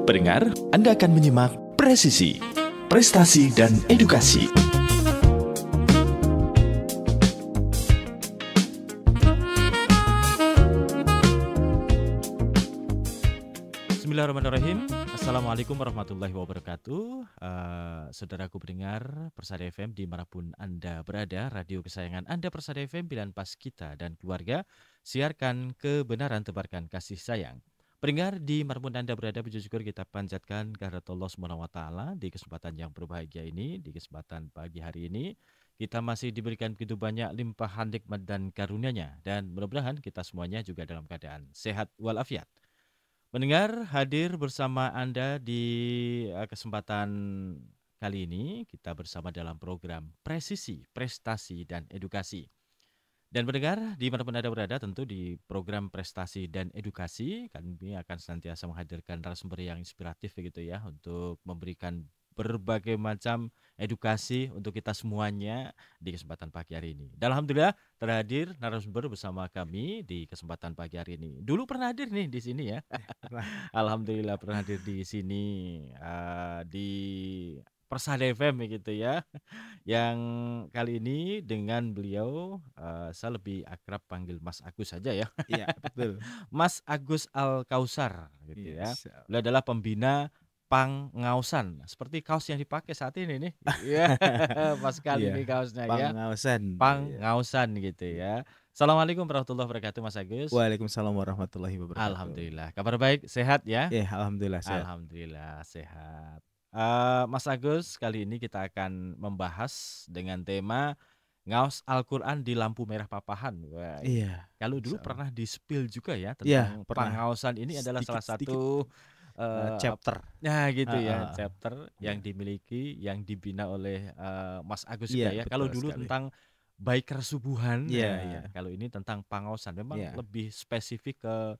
Pendengar, Anda akan menyimak Presisi, Prestasi dan Edukasi. Bismillahirrahmanirrahim. Assalamualaikum warahmatullahi wabarakatuh. Saudaraku pendengar Persada FM dimanapun Anda berada, radio kesayangan Anda Persada FM, pilihan pas kita dan keluarga. Siarkan kebenaran, tebarkan kasih sayang. Pendengar dimanapun Anda berada, puji syukur kita panjatkan kehadirat Allah SWT di kesempatan yang berbahagia ini, di kesempatan pagi hari ini. Kita masih diberikan begitu banyak limpahan nikmat dan karunia-Nya, dan mudah-mudahan kita semuanya juga dalam keadaan sehat walafiat. Mendengar hadir bersama Anda di kesempatan kali ini, kita bersama dalam program Presisi, Prestasi dan Edukasi. Dan pendengar dimanapun Anda berada, tentu di program Prestasi dan Edukasi kami akan senantiasa menghadirkan narasumber yang inspiratif begitu ya, untuk memberikan berbagai macam edukasi untuk kita semuanya di kesempatan pagi hari ini. Dan alhamdulillah terhadir narasumber bersama kami di kesempatan pagi hari ini. Dulu pernah hadir nih di sini ya. Alhamdulillah pernah hadir di sini di Persada FM gitu ya. Yang kali ini dengan beliau saya lebih akrab panggil Mas Agus saja ya. Iya, betul. Mas Agus Al-Kausar gitu ya. Yes. Beliau adalah pembina Pangausan, seperti kaos yang dipakai saat ini nih. Iya, pas sekali Iya, nih kaosnya ya. Pangausan. Pangausan gitu ya. Assalamualaikum warahmatullahi wabarakatuh Mas Agus. Waalaikumsalam warahmatullahi wabarakatuh. Alhamdulillah. Kabar baik, sehat ya? Ya, alhamdulillah sehat. Alhamdulillah sehat. Mas Agus, kali ini kita akan membahas dengan tema ngaos Al-Quran di lampu merah papahan. Wah, Iya. kalau dulu Insyaallah. pernah di-spill juga ya Iya, tentang pernah. pangausan ini adalah salah Sedikit-sedikit. satu Chapter. nah gitu ya, Heeh. chapter yang Iya. dimiliki, yang dibina oleh Mas Agus Iya, juga ya. betul Kalau dulu sekali. tentang baik kesubuhan, Iya, nah, iya. kalau ini tentang pangausan, memang Iya. lebih spesifik ke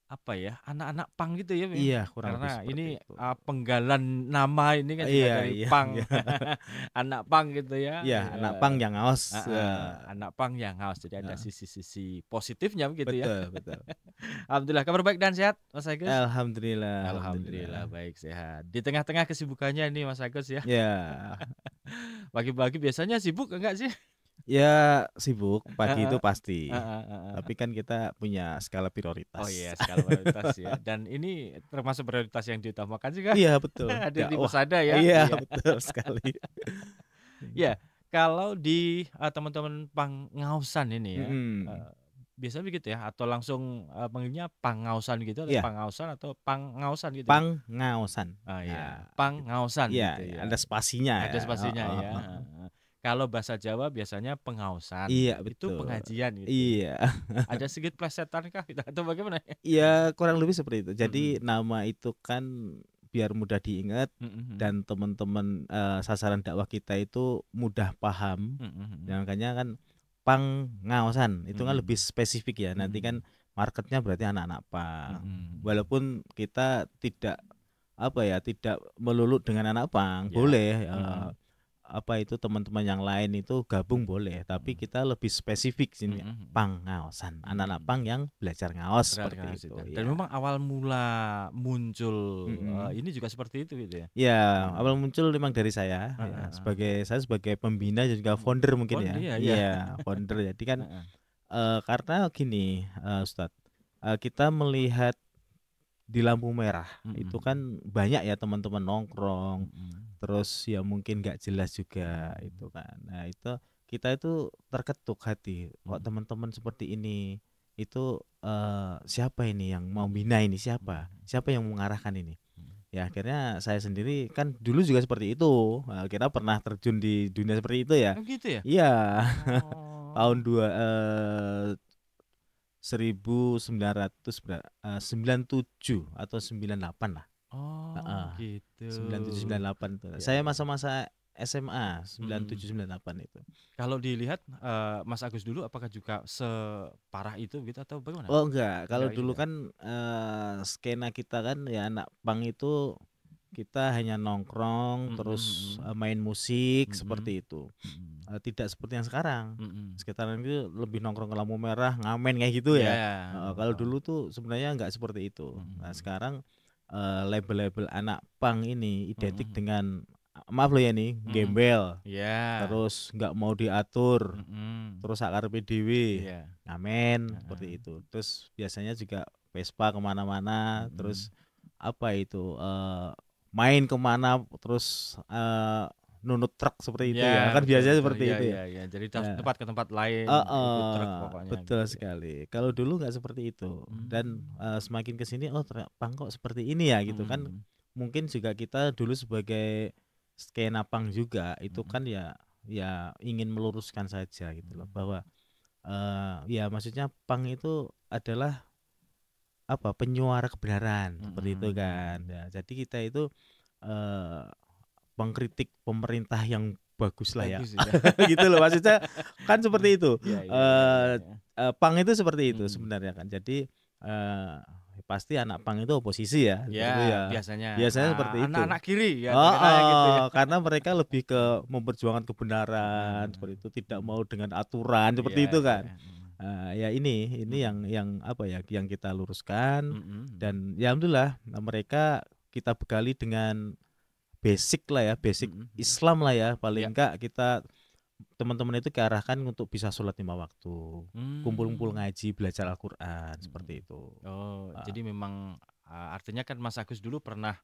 apa ya, anak-anak pang gitu ya, Iya, kurang lebih karena seperti ini itu. penggalan nama ini kan juga Iya, dari iya, pang, iya. anak pang gitu ya. Iya, anak pang yang ngaos. Anak pang yang haus, jadi ada Heeh. sisi-sisi positifnya begitu ya. Betul, betul. Alhamdulillah, kabar baik dan sehat Mas Agus? Alhamdulillah, Alhamdulillah baik sehat. Di tengah-tengah kesibukannya ini Mas Agus ya. Ya, Pagi-pagi biasanya sibuk enggak sih? ya sibuk pagi itu Heeh, pasti. heeh. Tapi kan kita punya skala prioritas. Oh iya, skala prioritas ya. Dan ini termasuk prioritas yang diutamakan juga Iya, betul. hadir di Dakwah. Persada ya. Iya, Iya. betul sekali. Ya, kalau di teman-teman pangausan ini ya, Mm-mm. biasanya begitu ya, atau langsung panggilnya pangausan gitu, atau Iya, pangausan atau pangausan gitu ya? Pangausan. Ah iya, Nah, pangausan iya, gitu iya, ya. ada spasinya Ada ya. spasinya Heeh, ya. heeh. Heeh. Kalau bahasa Jawa biasanya pengausan, Iya, itu betul. pengajian gitu. Iya. Ada sedikit plesetan kah gitu, atau bagaimana ya? Iya, kurang lebih seperti itu. Jadi Mm-mm. nama itu kan biar mudah diingat Mm-mm. dan teman-teman sasaran dakwah kita itu mudah paham. Mm-mm. Dan makanya kan pangausan itu kan Mm-mm. lebih spesifik ya. Nanti kan marketnya berarti anak-anak pang. Mm-mm. Walaupun kita tidak tidak melulu dengan anak pang, Ya. boleh Mm-mm. itu teman-teman yang lain itu gabung boleh, tapi kita lebih spesifik sini Mm-mm. pangausan, anak-anak pang yang belajar ngaos seperti Berarti itu. Dan Ya. memang awal mula muncul Mm-mm. ini juga seperti itu gitu ya. Ya, awal muncul memang dari saya, ya, Heeh. saya sebagai pembina dan juga founder mungkin ya. Iya. Iya, founder. Jadi kan Heeh. karena gini, Ustadz, kita melihat di lampu merah itu Mm-mm. kan banyak ya teman-teman nongkrong, Mm-mm. terus ya mungkin nggak jelas juga itu kan. Nah itu kita itu terketuk hati, kok teman-teman seperti ini itu siapa ini yang mau bina ini, siapa yang mengarahkan ini. Ya akhirnya saya sendiri kan dulu juga seperti itu, kita pernah terjun di dunia seperti itu ya. Oh gitu ya? Iya. Oh. Tahun 1997 atau 98 lah. Oh gitu. 97-98 itu. Ya, Saya ya. masa-masa SMA 97-98 itu. Kalau dilihat Mas Agus dulu apakah juga separah itu gitu atau bagaimana? Oh enggak, kalau Enggak dulu gitu ya? kan skena kita kan ya anak pang itu kita hanya nongkrong terus main musik seperti itu. Tidak seperti yang sekarang. Sekarang itu lebih nongkrong ke lampu merah, ngamen kayak gitu ya. Ya. Kalau dulu tuh sebenarnya enggak seperti itu. Nah, sekarang label-label anak pang ini identik Mm-mm. dengan maaf loh ya nih, Mm-mm. gembel, Ya. terus nggak mau diatur, Mm-mm. terus akarepe dhewe, Iya. ngamen seperti Heeh. itu. Terus biasanya juga Vespa kemana-mana, Mm-mm. terus apa itu main kemana, terus nunut truk seperti itu ya, Ya, kan betul biasanya betul. seperti Iya itu ya. iya iya. Jadi Nah, tempat ke tempat lain ikut truk pokoknya betul gitu ya. sekali. Kalau dulu nggak seperti itu, dan Hmm. semakin ke sini pang kok seperti ini ya gitu kan. Mm-mm. Mungkin juga kita dulu sebagai skena pang juga itu Mm-mm. kan ya ingin meluruskan saja gitu loh, Mm-mm. bahwa ya maksudnya pang itu adalah apa, penyuara kebenaran seperti itu kan. Mm-mm. Ya, jadi kita itu eh, mengkritik pemerintah yang bagus lah ya. Bagus ya. Gitu loh maksudnya, kan seperti itu. Iya iya iya iya. Iya. Pang itu seperti itu Mm-mm. sebenarnya kan. Jadi eh, pasti anak pang itu oposisi ya, seperti itu Ya, ya. biasanya Biasanya seperti itu. anak-anak kiri ya terkenalnya gitu ya. Karena mereka lebih ke memperjuangkan kebenaran seperti Heeh. itu, tidak mau dengan aturan Iya seperti itu iya. kan. Ya ini Mm-mm. yang apa ya, yang kita luruskan, Mm-mm. dan ya alhamdulillah mereka kita bekali dengan basic lah ya, basic Mm-mm. Islam lah ya, Ya. paling enggak kita teman-teman itu diarahkan untuk bisa sholat 5 waktu, kumpul-kumpul Hmm. ngaji, belajar Al-Quran Mm-mm. seperti itu. Oh, Ah, jadi memang artinya kan Mas Agus dulu pernah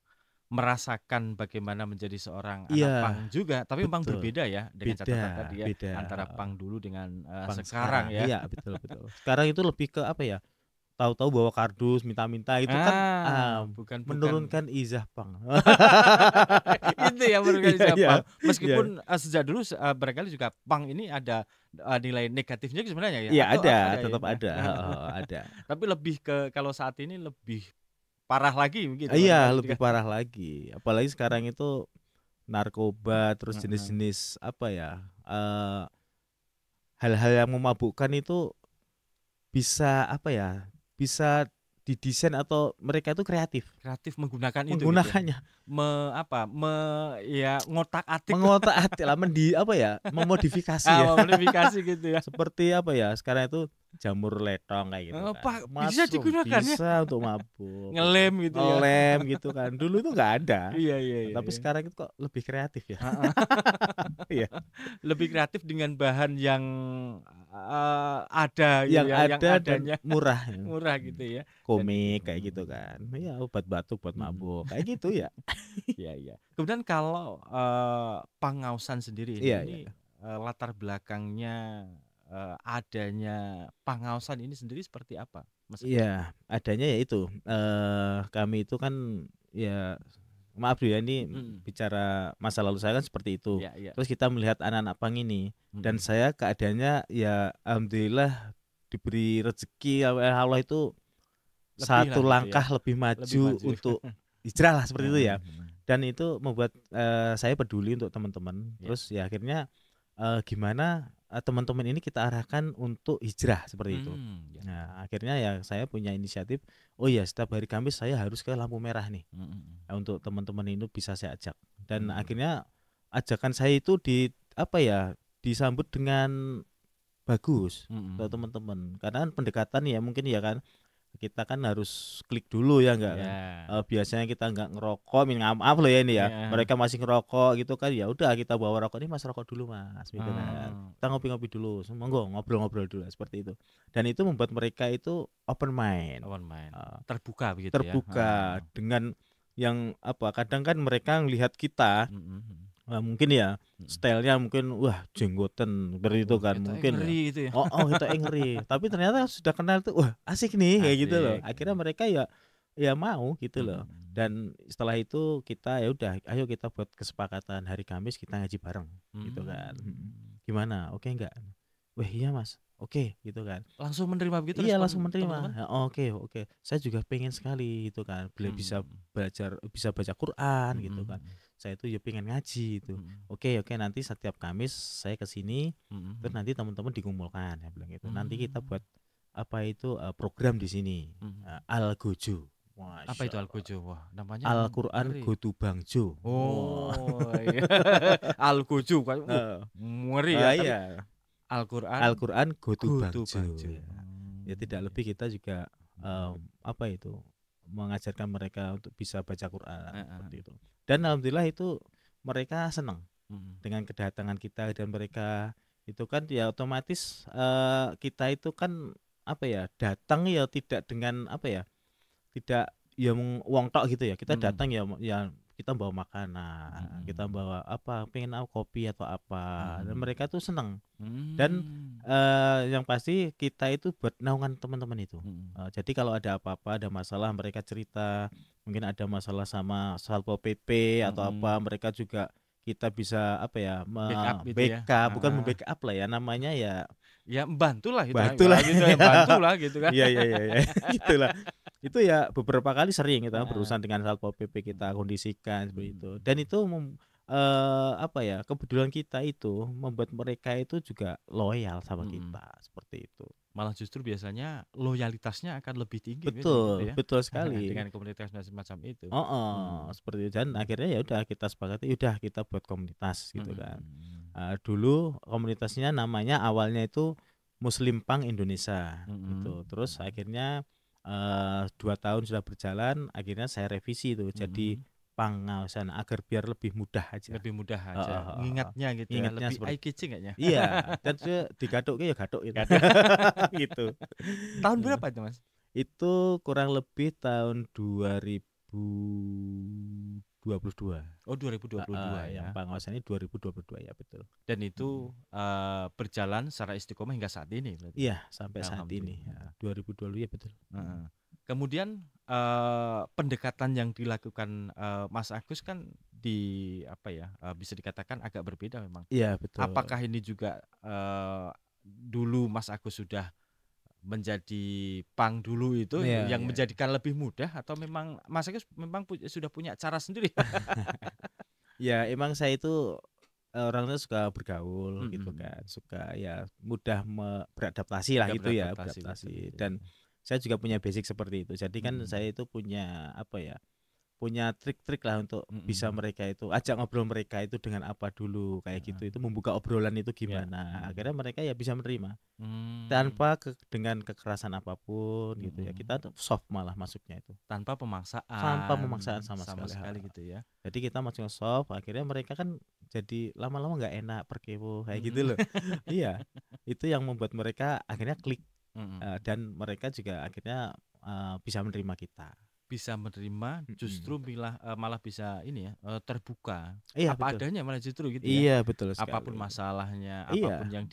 merasakan bagaimana menjadi seorang anak iya, pang juga, tapi memang betul, berbeda ya dengan beda, catatan tadi ya beda. antara pang dulu dengan Bang sekarang sekarang, ya. iya betul betul. Sekarang itu lebih ke apa ya? Tahu-tahu bawa kardus, minta-minta itu kan Bukan menurunkan izah pang. itu yang menurut Iya iya siapa. iya. Meskipun sejak dulu barangkali juga pang ini ada nilai negatifnya sebenarnya ya, Iya atau ada, ada ya. tetap ada, heeh, ada. Tapi lebih ke kalau saat ini lebih parah lagi begitu Iya, barangkali lebih juga. parah lagi. Apalagi sekarang itu narkoba, terus Heeh. jenis-jenis apa ya? Hal-hal yang memabukkan itu bisa apa ya? Bisa didesain atau mereka itu kreatif Kreatif menggunakan itu gitu ya. menggunakannya, Ya ngotak-atik mengotak-atik lah, apa ya? Memodifikasi ya. modifikasi gitu ya. Seperti apa ya? Sekarang itu jamur letong kayak gitu kan. Pak bisa Mushroom digunakan ya. bisa untuk mabuk gitu. Ngelem gitu ya. Ngelem gitu kan. Dulu itu nggak ada. Iya iya Nah, iya. tapi Iya. sekarang itu kok lebih kreatif ya. Heeh. Iya. Lebih kreatif dengan bahan yang ada gitu Yang ya, yang ada dan adanya murah ya. murah gitu ya. Dan Komik kayak gitu kan. Ya obat batuk buat mabuk kayak gitu ya. Iya iya. Kemudian kalau pangausan sendiri Iya ini iya. latar belakangnya adanya pangausan ini sendiri seperti apa, Mas Agus? Iya, adanya ya itu. Kami itu kan ya, maaf ya ini Mm. bicara masa lalu saya kan seperti itu. Iya iya. Terus kita melihat anak-anak pang ini, dan Mm-mm. saya keadaannya ya alhamdulillah diberi rezeki Allah itu Lebih lah satu gitu ya. langkah lebih Lebih maju maju. untuk hijrah lah seperti itu ya. Heeh. Dan itu membuat saya peduli untuk teman-teman. Ya. Terus ya akhirnya gimana teman-teman ini kita arahkan untuk hijrah seperti itu. Ya. Nah, akhirnya ya saya punya inisiatif, oh ya setiap hari Kamis saya harus ke lampu merah nih. Mm-mm. Untuk teman-teman itu bisa saya ajak. Dan Mm. akhirnya ajakan saya itu disambut dengan bagus Mm-mm. untuk teman-teman. Karena kan pendekatan ya mungkin ya kan kita kan harus klik dulu ya enggak kan. Ya. Biasanya kita enggak ngerokok, maaf loh ya ini ya. Ya. Mereka masih ngerokok gitu kan, ya udah kita bawa rokok, ini Mas rokok dulu Mas gitu kan. Kita ngopi-ngopi dulu, monggo ngobrol-ngobrol dulu seperti itu. Dan itu membuat mereka itu open mind. Open mind. Terbuka begitu Terbuka ya. dengan yang apa, kadang kan mereka ngelihat kita mungkin ya stylenya mungkin wah jenggoten seperti itu kan, mungkin ngeri gitu ya. kita ngeri, tapi ternyata sudah kenal tuh wah asik nih kayak gitu loh. Asik. Akhirnya mereka ya mau gitu loh. Dan setelah itu kita ya udah ayo kita buat kesepakatan hari Kamis kita ngaji bareng gitu kan. Gimana, oke enggak? Wah iya Mas, oke gitu kan. Langsung menerima begitu Iya respon langsung menerima. teman-teman? Ya, oke. Saya juga pengen sekali gitu kan. Bisa belajar, bisa baca Quran gitu kan. Saya itu ya pengen ngaji itu. Oke, nanti setiap Kamis saya ke sini. Terus nanti teman-teman dikumpulkan ya bilang gitu. Nanti kita buat apa itu program di sini. Al-Gojo. Apa itu Al-Gojo? Wah, namanya Al-Quran Godu Bangjo. Oh, iya. Al-Gojo kan ngeri ya, tapi iya. Al-Quran Godu Bangjo. Ya tidak lebih kita juga apa itu mengajarkan mereka untuk bisa baca Quran Heeh. seperti itu. Dan alhamdulillah itu mereka senang Mm. dengan kedatangan kita, dan mereka itu kan ya otomatis kita itu kan apa ya, datang ya tidak dengan apa ya, tidak ya wong tok gitu ya, kita Mm. datang ya kita bawa makanan, kita bawa apa, pengen kopi atau apa, dan mereka tuh senang. Dan yang pasti kita itu buat naungan teman-teman itu. Jadi kalau ada apa-apa, ada masalah, mereka cerita, mungkin ada masalah sama Satpol PP atau apa, mereka juga kita bisa apa ya, Backup gitu ya. backup, bukan membackup lah ya namanya ya, Ya bantulah gitu bantulah. gitu ya, bantulah gitu kan. Iya gitulah. Itu ya beberapa kali sering kita Heeh. berurusan dengan Satpol PP, kita kondisikan seperti itu. Dan itu apa ya, kepedulian kita itu membuat mereka itu juga loyal sama kita seperti itu. Malah justru biasanya loyalitasnya akan lebih tinggi gitu Betul, ya. betul sekali. Dengan komunitas semacam itu. Seperti itu. Dan akhirnya ya udah kita sepakati, udah kita buat komunitas gitu kan. Dulu komunitasnya namanya awalnya itu Muslim Punk Indonesia gitu. Terus akhirnya 2 tahun sudah berjalan, akhirnya saya revisi itu jadi Pangausan, agar biar lebih mudah aja. Lebih mudah aja. Ngingatnya gitu Ingatnya ya, lebih eye catching kayaknya. Iya, dan digaduk ya gaduk itu. Gitu. Tahun berapa itu Mas? Itu kurang lebih tahun 2022. Oh 2022 Yang ya. pengawasan ini 2022 ya, betul. Dan itu berjalan secara istiqomah hingga saat ini berarti. Iya, sampai saat ini. Alhamdulillah. 2022 ya, betul. Kemudian pendekatan yang dilakukan Mas Agus kan bisa dikatakan agak berbeda memang. Iya, betul. Apakah ini juga dulu Mas Agus sudah menjadi punk dulu itu yang menjadikan lebih mudah, atau memang Mas Agus memang sudah punya cara sendiri? Ya emang saya itu orangnya suka bergaul gitu kan, suka ya mudah beradaptasi lah gitu ya, beradaptasi. Dan saya juga punya basic seperti itu. Jadi kan saya itu punya apa ya, punya trik-trik lah untuk bisa mereka itu ajak ngobrol mereka itu dengan apa dulu kayak gitu, itu membuka obrolan itu gimana. Akhirnya mereka ya bisa menerima tanpa dengan kekerasan apapun gitu ya. Kita tuh soft malah masuknya itu tanpa pemaksaan sama sekali gitu ya. Jadi kita masuknya soft, akhirnya mereka kan jadi lama-lama nggak enak, perkepo kayak gitu loh. Iya, itu yang membuat mereka akhirnya klik. Dan mereka juga akhirnya bisa menerima kita. Bisa menerima, justru malah bisa ini ya, terbuka. Iya, apa betul. adanya malah justru gitu Iya, ya. betul sekali. Apapun masalahnya, Iya. apapun yang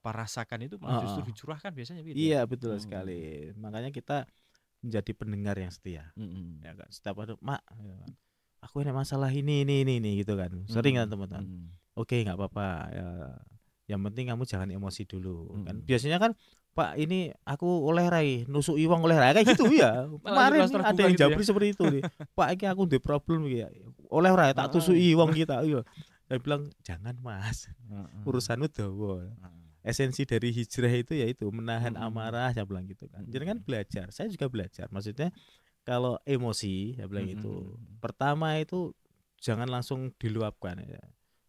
rasakan itu malah justru dicurahkan biasanya gitu. Iya, betul sekali. Makanya kita menjadi pendengar yang setia. Ya kan, setiap ada mak, ya kan, aku ini masalah ini gitu kan. Sering kan teman-teman. Oke, nggak apa-apa ya. Yang penting kamu jangan emosi dulu kan. Biasanya kan, Pak ini aku oleh rai nusuk iwang oleh rai kayak gitu ya. Kemarin ada yang jabri seperti itu nih. Pak ini aku ada problem ya. Oleh rai tak tusuk iwang kita. Iya. Saya bilang jangan Mas. Urusanmu dawa. Esensi dari hijrah itu yaitu menahan amarah, saya bilang gitu kan. Jadi kan belajar. Saya juga belajar. Maksudnya kalau emosi, saya bilang itu. Pertama itu jangan langsung diluapkan ya.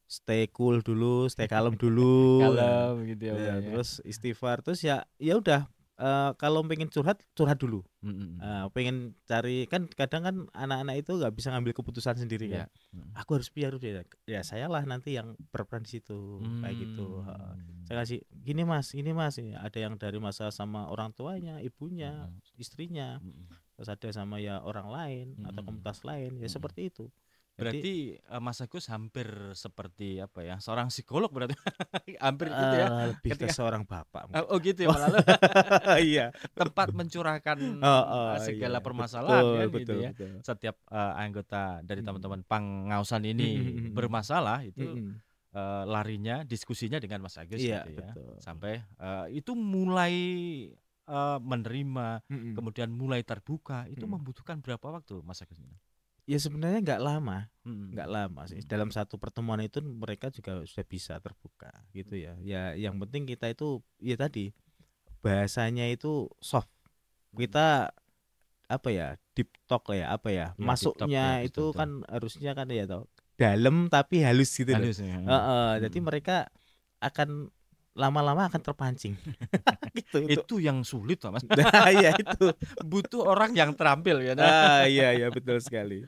Stay cool dulu, stay kalem dulu. Kalem gitu ya. Terus istighfar, terus ya udah, kalau pengen curhat dulu. Pengen cari, kan kadang kan anak-anak itu nggak bisa ngambil keputusan sendiri kan. Aku harus biar ya saya lah nanti yang berperan di situ kayak gitu. Saya kasih gini mas, ada yang dari masalah sama orang tuanya, ibunya, istrinya, terus ada sama ya orang lain atau komunitas lain ya seperti itu. Berarti Mas Agus hampir seperti apa ya, seorang psikolog berarti. Hampir gitu ya. Lebih ke seorang bapak. Oh gitu ya malah. Iya. Tempat mencurahkan segala permasalahan kan gitu ya. Betul. Setiap anggota dari teman-teman Pangausan ini bermasalah itu larinya diskusinya dengan Mas Agus gitu ya. Betul. Sampai itu mulai menerima, kemudian mulai terbuka, itu membutuhkan berapa waktu Mas Agus? Ya sebenarnya nggak lama sih. Dalam satu pertemuan itu mereka juga sudah bisa terbuka gitu ya. Ya yang penting kita itu ya tadi bahasanya itu soft. Kita apa ya, deep talk ya, apa ya, masuknya itu betul. Kan harusnya kan ya dalam tapi halus gitu. Halus, ya. Jadi mereka akan lama-lama akan terpancing. Gitu itu. Itu yang sulit Pak, Mas. Nah, iya itu. Butuh orang yang terampil ya. Iya betul sekali.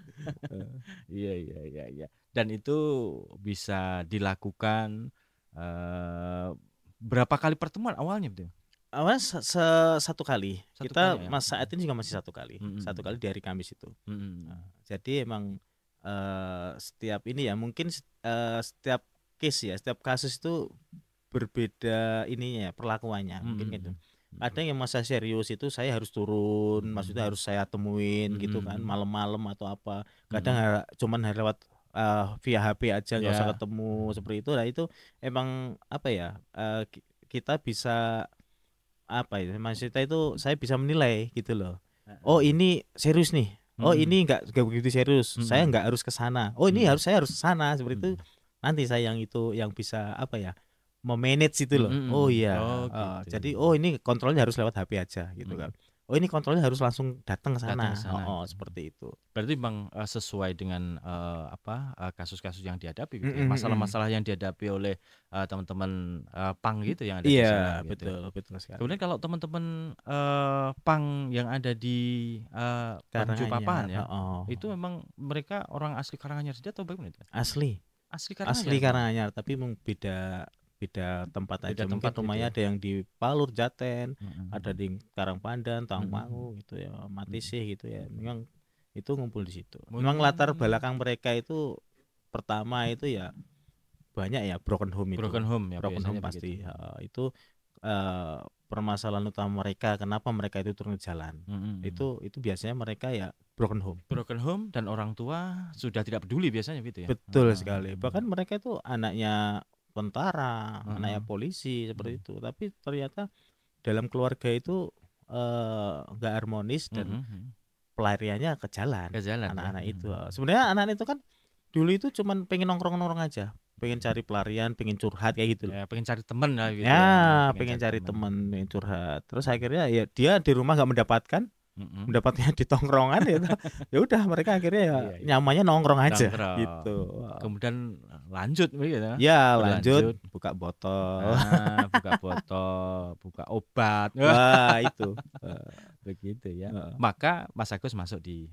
Iya. Dan itu bisa dilakukan berapa kali pertemuan awalnya betul? Awalnya satu kali. Satu Kita kali ya? mas saat ini juga masih satu kali. Mm-mm. Satu kali di hari Kamis itu. Mm-mm. Jadi emang setiap ini ya mungkin setiap case ya, setiap kasus itu berbeda ininya ya, perlakuannya mungkin gitu. Ada yang masa serius itu saya harus turun, maksudnya harus saya temuin gitu kan, malam-malam atau apa. Kadang cuman lewat via HP aja nggak usah ketemu seperti itu. Nah itu emang apa ya, kita bisa apa ya, maksudnya itu saya bisa menilai gitu loh. Oh ini serius nih. Oh ini nggak begitu serius. Saya nggak harus ke sana. Oh ini saya harus ke sana seperti itu. Nanti saya yang itu yang bisa apa ya, memanage itu loh. Oh iya. gitu. Jadi oh ini kontrolnya harus lewat HP aja gitu kan. Oh ini kontrolnya harus langsung datang ke sana. Seperti itu. Berarti memang sesuai dengan kasus-kasus yang dihadapi gitu ya. Masalah-masalah yang dihadapi oleh teman-teman pang gitu yang ada di sana gitu. Betul sekali. Kemudian kalau teman-teman pang yang ada di Balikpapan ya, itu memang mereka orang asli Karanganyar saja atau bagaimana itu? Asli Karanganyar. Karanganyar, tapi beda tempat aja. Mungkin rumahnya ada yang di Palur Jaten, ada di Karangpandan, Tawangmangu gitu ya, Matisih gitu ya. Memang itu ngumpul di situ. Memang latar belakang mereka itu pertama itu ya banyak ya broken home itu. Broken home pasti. Itu permasalahan utama mereka, kenapa mereka itu turun ke jalan. Itu biasanya mereka ya broken home dan orang tua sudah tidak peduli biasanya gitu ya. Betul sekali. Bahkan mereka itu anaknya tentara, anaknya polisi seperti itu. Tapi ternyata dalam keluarga itu nggak harmonis dan pelariannya ke jalan. Anak-anak itu. Sebenarnya anak-anak itu kan dulu itu cuman pengen nongkrong-nongkrong aja, pengen cari pelarian, pengen curhat kayak gitu. Ya, pengen cari teman lah gitu. Pengen cari teman, pengen curhat. Terus akhirnya ya dia di rumah nggak mendapatnya di tongkrongan ya. Ya udah mereka akhirnya ya nyamannya nongkrong aja gitu. Kemudian lanjut begitu. Ya, lanjut buka botol. Buka obat. Wah, itu. Begitu ya. Maka Mas Agus masuk di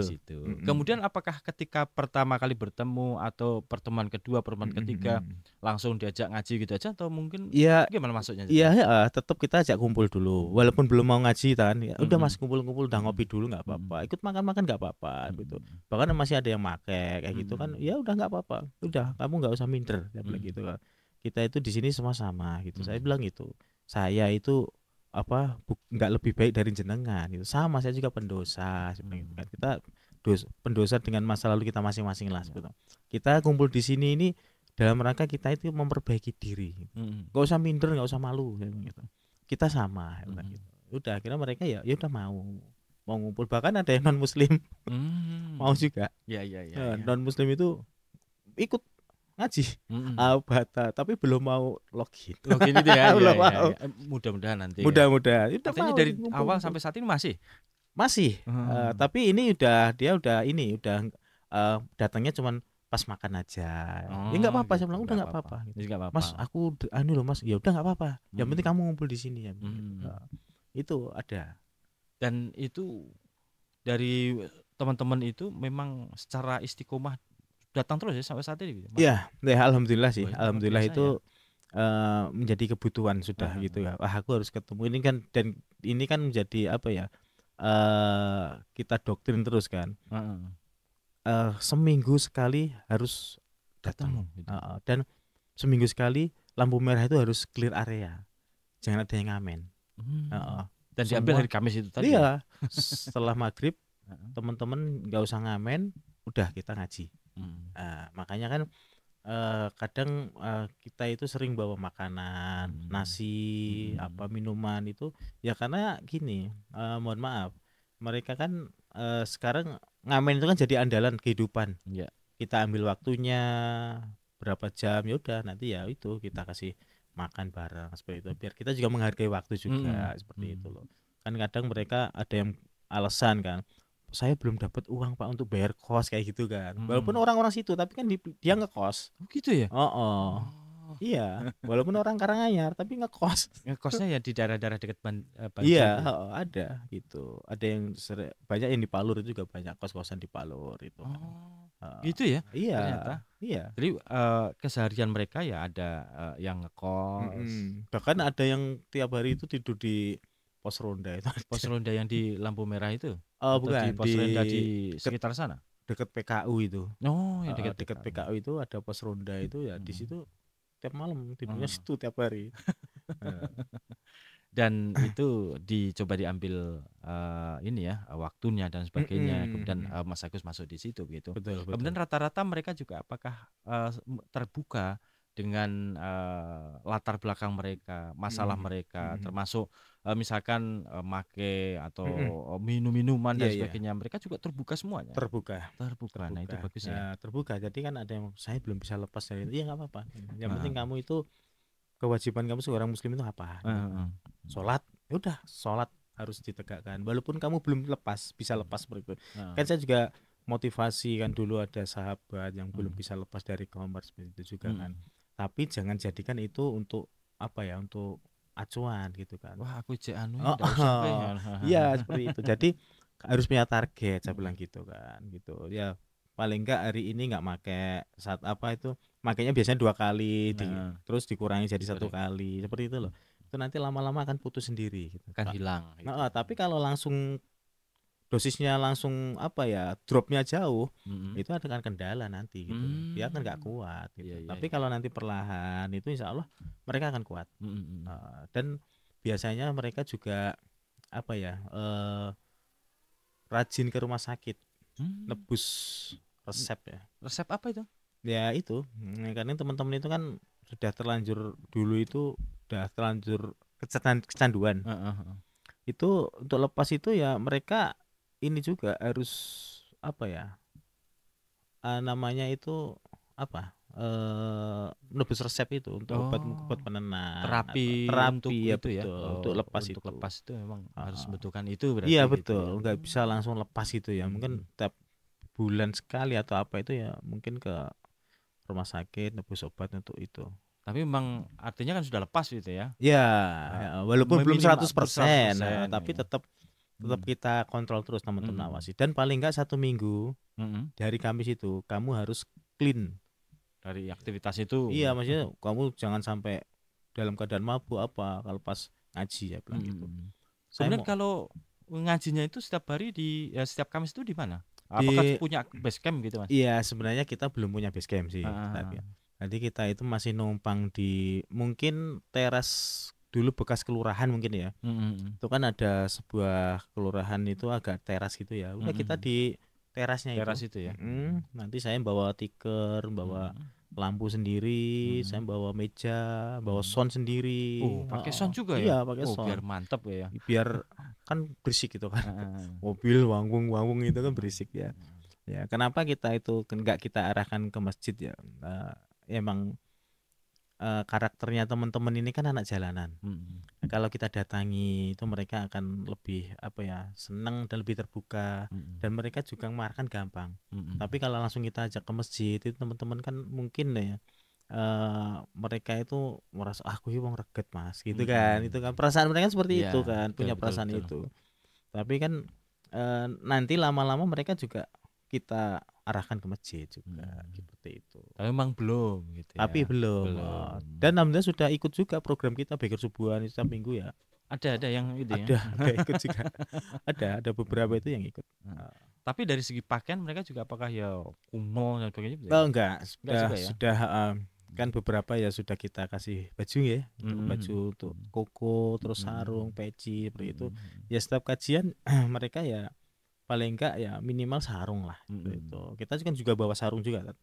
situ. Kemudian apakah ketika pertama kali bertemu atau pertemuan kedua, pertemuan ketiga langsung diajak ngaji gitu aja atau mungkin gimana masuknya? Iya, tetap kita ajak kumpul dulu. Walaupun belum mau ngaji kan. Ya udah Mas kumpul-kumpul, udah ngopi dulu nggak apa-apa. Ikut makan-makan nggak apa-apa gitu. Bahkan masih ada yang make kayak gitu kan. Ya udah nggak apa-apa. Udah, kamu nggak usah minder gitu kan. Kita itu di sini semua sama gitu. Saya bilang gitu. Saya itu nggak lebih baik dari jenengan gitu. Sama, saya juga pendosa seperti itu kan. Kita pendosa dengan masa lalu kita masing-masing lah sebetulnya. Kita kumpul di sini ini dalam rangka kita itu memperbaiki diri. Nggak usah minder, nggak usah malu gitu. Kita sama gitu. Udah, akhirnya mereka ya udah mau ngumpul. Bahkan ada yang non muslim mau juga. Ya. Non muslim itu ikut ngaji tapi belum mau login itu ya. Mudah-mudahan nanti. Mudah-mudahan. Artinya dari awal sampai saat ini masih. Tapi ini dia udah datangnya cuman pas makan aja. Ya nggak apa-apa, saya bilang udah nggak apa-apa. Mas, aku loh Mas, ya udah nggak apa-apa. Yang penting kamu ngumpul di sini ya. Itu ada. Dan itu dari teman-teman itu memang secara istiqomah datang terus ya sampai saat ini. Iya, alhamdulillah sih. Alhamdulillah itu menjadi kebutuhan sudah gitu ya. Aku harus ketemu ini kan, dan ini kan menjadi apa ya? Kita doktrin terus kan. Seminggu sekali harus datang. Dan seminggu sekali lampu merah itu harus clear area. Jangan ada yang ngamen. Dan diambil hari Kamis itu tadi. Iya. Setelah maghrib teman-teman nggak usah ngamen, udah kita ngaji. Makanya kan kadang kita itu sering bawa makanan, nasi, minuman itu ya karena gini, mohon maaf, mereka kan sekarang ngamen itu kan jadi andalan kehidupan. Kita ambil waktunya berapa jam, ya udah nanti ya itu kita kasih makan bareng seperti itu, biar kita juga menghargai waktu juga seperti itu loh. Kan kadang mereka ada yang alasan kan, saya belum dapat uang Pak untuk bayar kos kayak gitu kan. Walaupun orang-orang situ tapi kan dia ngekos. Gitu ya? Iya, walaupun orang Karanganyar tapi ngekos. Ngekosnya ya di daerah-daerah dekat Iya, Banjar ya. ada gitu. Ada yang banyak yang di Palur itu juga banyak kos-kosan di Palur itu kan. Oh, Heeh. gitu ya Iya, ternyata. iya. Jadi keseharian mereka ya ada yang ngekos, Bahkan ada yang tiap hari itu tidur di pos ronda itu pos ada. ronda yang di lampu merah itu, Oh, atau di bukan, pos ronda di deket sekitar sana? deket PKU itu. Oh, yang dekat Deket PKU. PKU itu ada pos ronda itu ya di Mm. situ tiap malam tidurnya Mm. situ tiap hari. Heeh. Dan itu dicoba diambil ini ya waktunya dan sebagainya. Kemudian Mm-mm. Mas Agus masuk di situ begitu. Betul, Kemudian betul. rata-rata mereka juga apakah terbuka dengan latar belakang mereka, masalah Mm-mm. mereka, Mm-mm. termasuk misalkan make atau Mm-mm. minum-minuman dan Iya, iya. sebagainya, mereka juga terbuka semuanya. Terbuka, Terbuka. Nah, itu terbuka. bagus ya. Terbuka. Jadi kan ada yang saya belum bisa lepas dari itu. Ya nggak apa-apa. Yang penting Heeh. kamu itu kewajiban kamu seorang muslim itu apa? Gitu. Heeh. Sholat, ya udah sholat harus ditegakkan. Walaupun kamu belum lepas, bisa lepas seperti itu. Kan saya juga motivasi kan dulu ada sahabat yang belum bisa lepas dari kamar seperti itu juga kan. Tapi jangan jadikan itu untuk apa ya? Untuk acuan gitu kan. Wah, aku cek anu Oh, enggak usah pe. iya seperti itu. Jadi harus punya target saya bilang gitu kan gitu ya, paling enggak hari ini nggak make saat apa itu makanya biasanya 2 kali Nah, terus dikurangi jadi 1 dikurangi. kali seperti itu loh. Itu nanti lama-lama akan putus sendiri gitu. Kan hilang gitu. Tapi kalau langsung dosisnya langsung apa ya dropnya jauh, itu akan kendala nanti gitu. Dia kan nggak kuat gitu. Iya, iya, Tapi iya. kalau nanti perlahan itu insya Allah mereka akan kuat. Dan biasanya mereka juga apa ya rajin ke rumah sakit nebus resep ya. Resep apa itu? Ya itu karena teman-teman itu kan sudah terlanjur dulu itu udah terlanjur kecanduan. Itu untuk lepas itu ya mereka ini juga harus apa ya namanya itu apa nebus resep itu untuk obat penenang terapi atau untuk terapi ya itu ya. betul untuk lepas Untuk itu. lepas itu memang harus membutuhkan itu berarti Iya gitu ya. betul, nggak bisa langsung lepas itu ya. Mungkin tiap bulan sekali atau apa itu ya mungkin ke rumah sakit nebus obat untuk itu. Tapi memang artinya kan sudah lepas gitu ya. Ya, walaupun belum 100%, 100%, tapi ya. tetap kita kontrol terus teman-teman awasi. Dan paling nggak 1 minggu dari Kamis itu kamu harus clean dari aktivitas itu. Iya, maksudnya kamu jangan sampai dalam keadaan mabuk apa kalau pas ngaji ya bilang gitu. Kemudian kalau ngajinya itu setiap hari setiap Kamis itu di mana? Apakah punya base camp gitu Mas? Iya, sebenarnya kita belum punya base camp sih. Tapi nanti kita itu masih numpang di mungkin teras dulu bekas kelurahan mungkin ya. Itu kan ada sebuah kelurahan itu agak teras gitu ya. Udah kita di terasnya teras itu ya. Nanti saya bawa tikar, bawa lampu sendiri, saya bawa meja, bawa sound sendiri. Pakai sound juga ya? Iya, pakai sound. Biar mantap ya. Biar kan berisik gitu kan. Mobil wanggung itu kan berisik ya. Ya, kenapa kita itu enggak kita arahkan ke masjid ya? Emang karakternya teman-teman ini kan anak jalanan. Kalau kita datangi itu mereka akan lebih apa ya senang dan lebih terbuka dan mereka juga mengarahkan gampang. Tapi kalau langsung kita ajak ke masjid itu teman-teman kan mungkin ya mereka itu merasa aku ini wong reget Mas gitu kan. Itu kan perasaan mereka seperti itu kan, punya perasaan itu. Tapi kan nanti lama-lama mereka juga kita arahkan ke masjid juga seperti itu. Tapi memang belum gitu ya. Tapi belum. Dan alhamdulillah sudah ikut juga program kita Beker Subuhan setiap minggu ya. Ada yang itu ya. Ada ikut juga. ada beberapa itu yang ikut. Tapi dari segi pakaian mereka juga apakah ya kumel dan sebagainya? Enggak sudah kan beberapa ya sudah kita kasih baju ya, baju untuk koko, terus sarung, peci seperti itu. Ya setiap kajian mereka ya paling enggak ya minimal sarung lah gitu. Kita kan juga bawa sarung juga kan.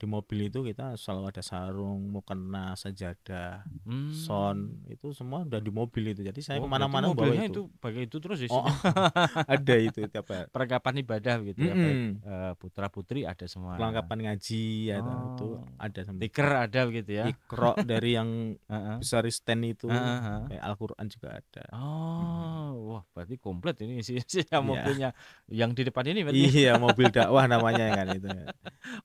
Di mobil itu kita selalu ada sarung, mukena, sajadah, sound itu semua udah di mobil itu. Jadi saya kemana-mana bawa itu. Pakai itu terus ya. Ada itu tiap perlengkapan ibadah gitu ya. Putra putri ada semua. Perlengkapan ngaji ya itu ada semua. Tikar ada gitu ya. Iqra dari yang besar stand itu, kayak Al-Qur'an juga ada. Wah berarti komplit ini sih Iya. mobilnya. Yang di depan ini berarti Iya, mobil dakwah namanya kan itu.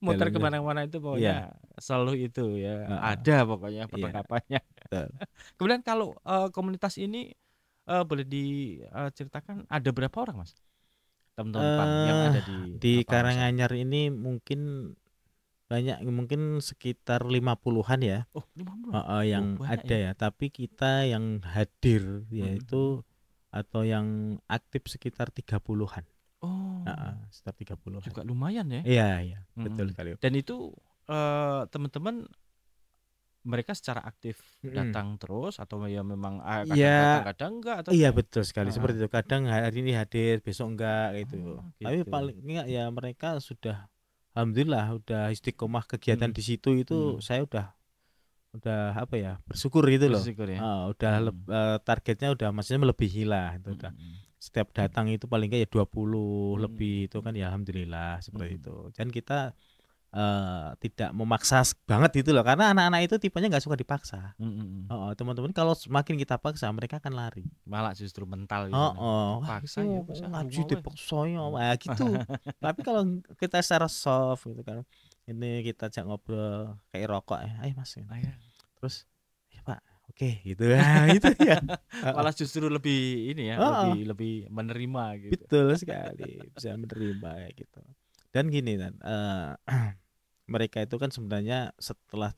muter Dalamnya kemana-mana itu iya, pokoknya selalu itu ya, heeh, ada pokoknya iya, perlengkapannya. betul. Kemudian kalau komunitas ini boleh diceritakan ada berapa orang Mas? Teman-teman PAM yang Eh ada di di Pamong sana? Karanganyar ini mungkin banyak, mungkin sekitar 50-an ya. Oh 50-an? Heeh, Oh yang banyak ada ya? ya, tapi kita yang hadir Mhm, mhm. yaitu atau yang aktif sekitar 30-an. Heeh, Oh sekitar 30-an. juga lumayan ya? Iya, iya, betul Mhm. sekali. Dan itu teman-teman mereka secara aktif Mhm. datang terus atau ya memang kadang datang Ya, kadang enggak atau iya gimana? betul sekali Heeh. seperti itu. Kadang hari ini hadir, besok enggak gitu. Oh Tapi gitu. paling enggak ya mereka sudah alhamdulillah udah istiqomah kegiatan Mhm, di situ itu mhm. saya udah apa ya, bersyukur gitu loh. Bersyukur ya? Udah Mhm, targetnya udah maksudnya melebihi lah itu udah. mhm, mhm. Setiap datang itu paling enggak ya 20 Mhm, lebih itu kan mhm, ya alhamdulillah seperti mhm. itu. Dan kita tidak memaksa banget gitu loh karena anak-anak itu tipenya nggak suka dipaksa. Mhm, mhm. Heeh, teman-teman kalau semakin kita paksa mereka akan lari. Malah justru mental di sana. Heeh, "Wah iki Dipaksa ya mau wis aku ngaji mau weh. dipaksa ya," Mhm. wah gitu. Tapi kalau kita secara soft gitu kan, ini kita ajak ngobrol kayak rokok ya, "Ayo Mas," Ah, ya. terus, "Iya Pak, oke," gitu. Nah itu ya. Heeh, Malah justru lebih ini ya, heeh, lebih lebih menerima gitu. betul sekali, bisa menerima kayak gitu. Dan gini kan, mereka itu kan sebenarnya setelah,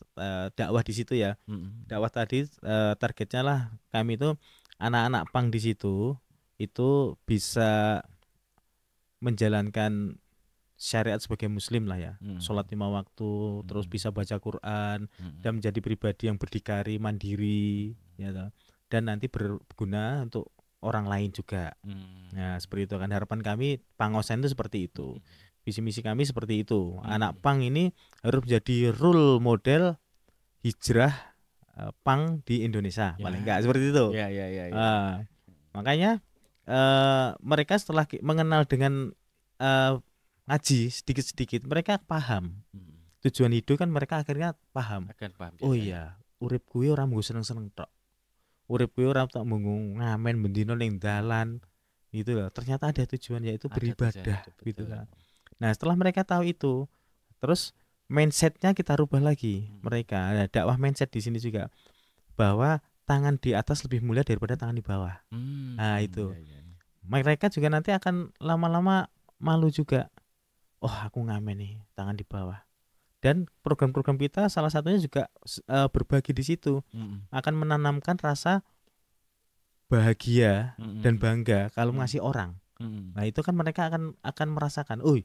dakwah di situ ya, Mhm. dakwah tadi, targetnya lah kami itu anak-anak pang di situ, itu bisa menjalankan syariat sebagai muslim lah ya, sholat Mhm, 5 waktu, terus mhm, bisa baca Quran, mhm, dan menjadi pribadi yang berdikari, mandiri, ya toh, dan nanti berguna untuk orang lain juga. Nah, mhm, seperti itu kan harapan kami Pangosen itu seperti itu. mhm, Visi misi kami seperti itu. Anak mhm. pang ini harus menjadi role model hijrah pang di Indonesia, Ya, paling enggak seperti itu. ya, ya, ya, ya, ya. Ah, makanya mereka setelah mengenal dengan ngaji sedikit-sedikit mereka paham Mhm. tujuan hidup kan mereka akhirnya paham. Akan paham dia Oh ya. iya, urip kuwi ora mung seneng-seneng tok. Urip kuwi ora tok mung ngamen bendino ning Mhm. dalan gitu loh. Ternyata ada tujuan yaitu Ada tujuan beribadah hidup gitu betul. kan. Nah, setelah mereka tahu itu, terus mindsetnya kita rubah lagi Mhm. mereka. Ada dakwah mindset di sini juga bahwa tangan di atas lebih mulia daripada tangan di bawah. Nah, itu. Ya, ya, ya. Mereka juga nanti akan lama-lama malu juga. Oh, aku ngamen nih, tangan di bawah. Dan program-program kita salah satunya juga berbagi di situ, Mhm, akan menanamkan rasa bahagia dan mhm, bangga kalau mhm, ngasih orang. mhm, Nah, itu kan mereka akan merasakan, "Oh,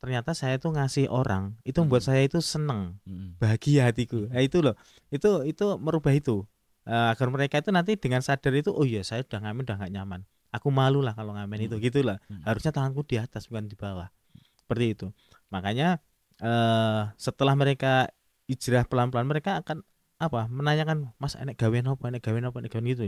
ternyata saya tuh ngasih orang, itu membuat mhm, saya itu seneng, mhm, bahagia hatiku." mhm, Nah, itu loh. Itu merubah itu. Agar mereka itu nanti dengan sadar itu, "Oh iya, saya udah ngamen udah gak nyaman. Aku malu lah kalau ngamen itu." mhm, Gitu lah. mhm. Harusnya tanganku di atas bukan di bawah. Seperti itu. Makanya setelah mereka hijrah pelan-pelan mereka akan apa? Menanyakan, "Mas enek gawean apa? Enek gawean apa? Enek gawean gitu."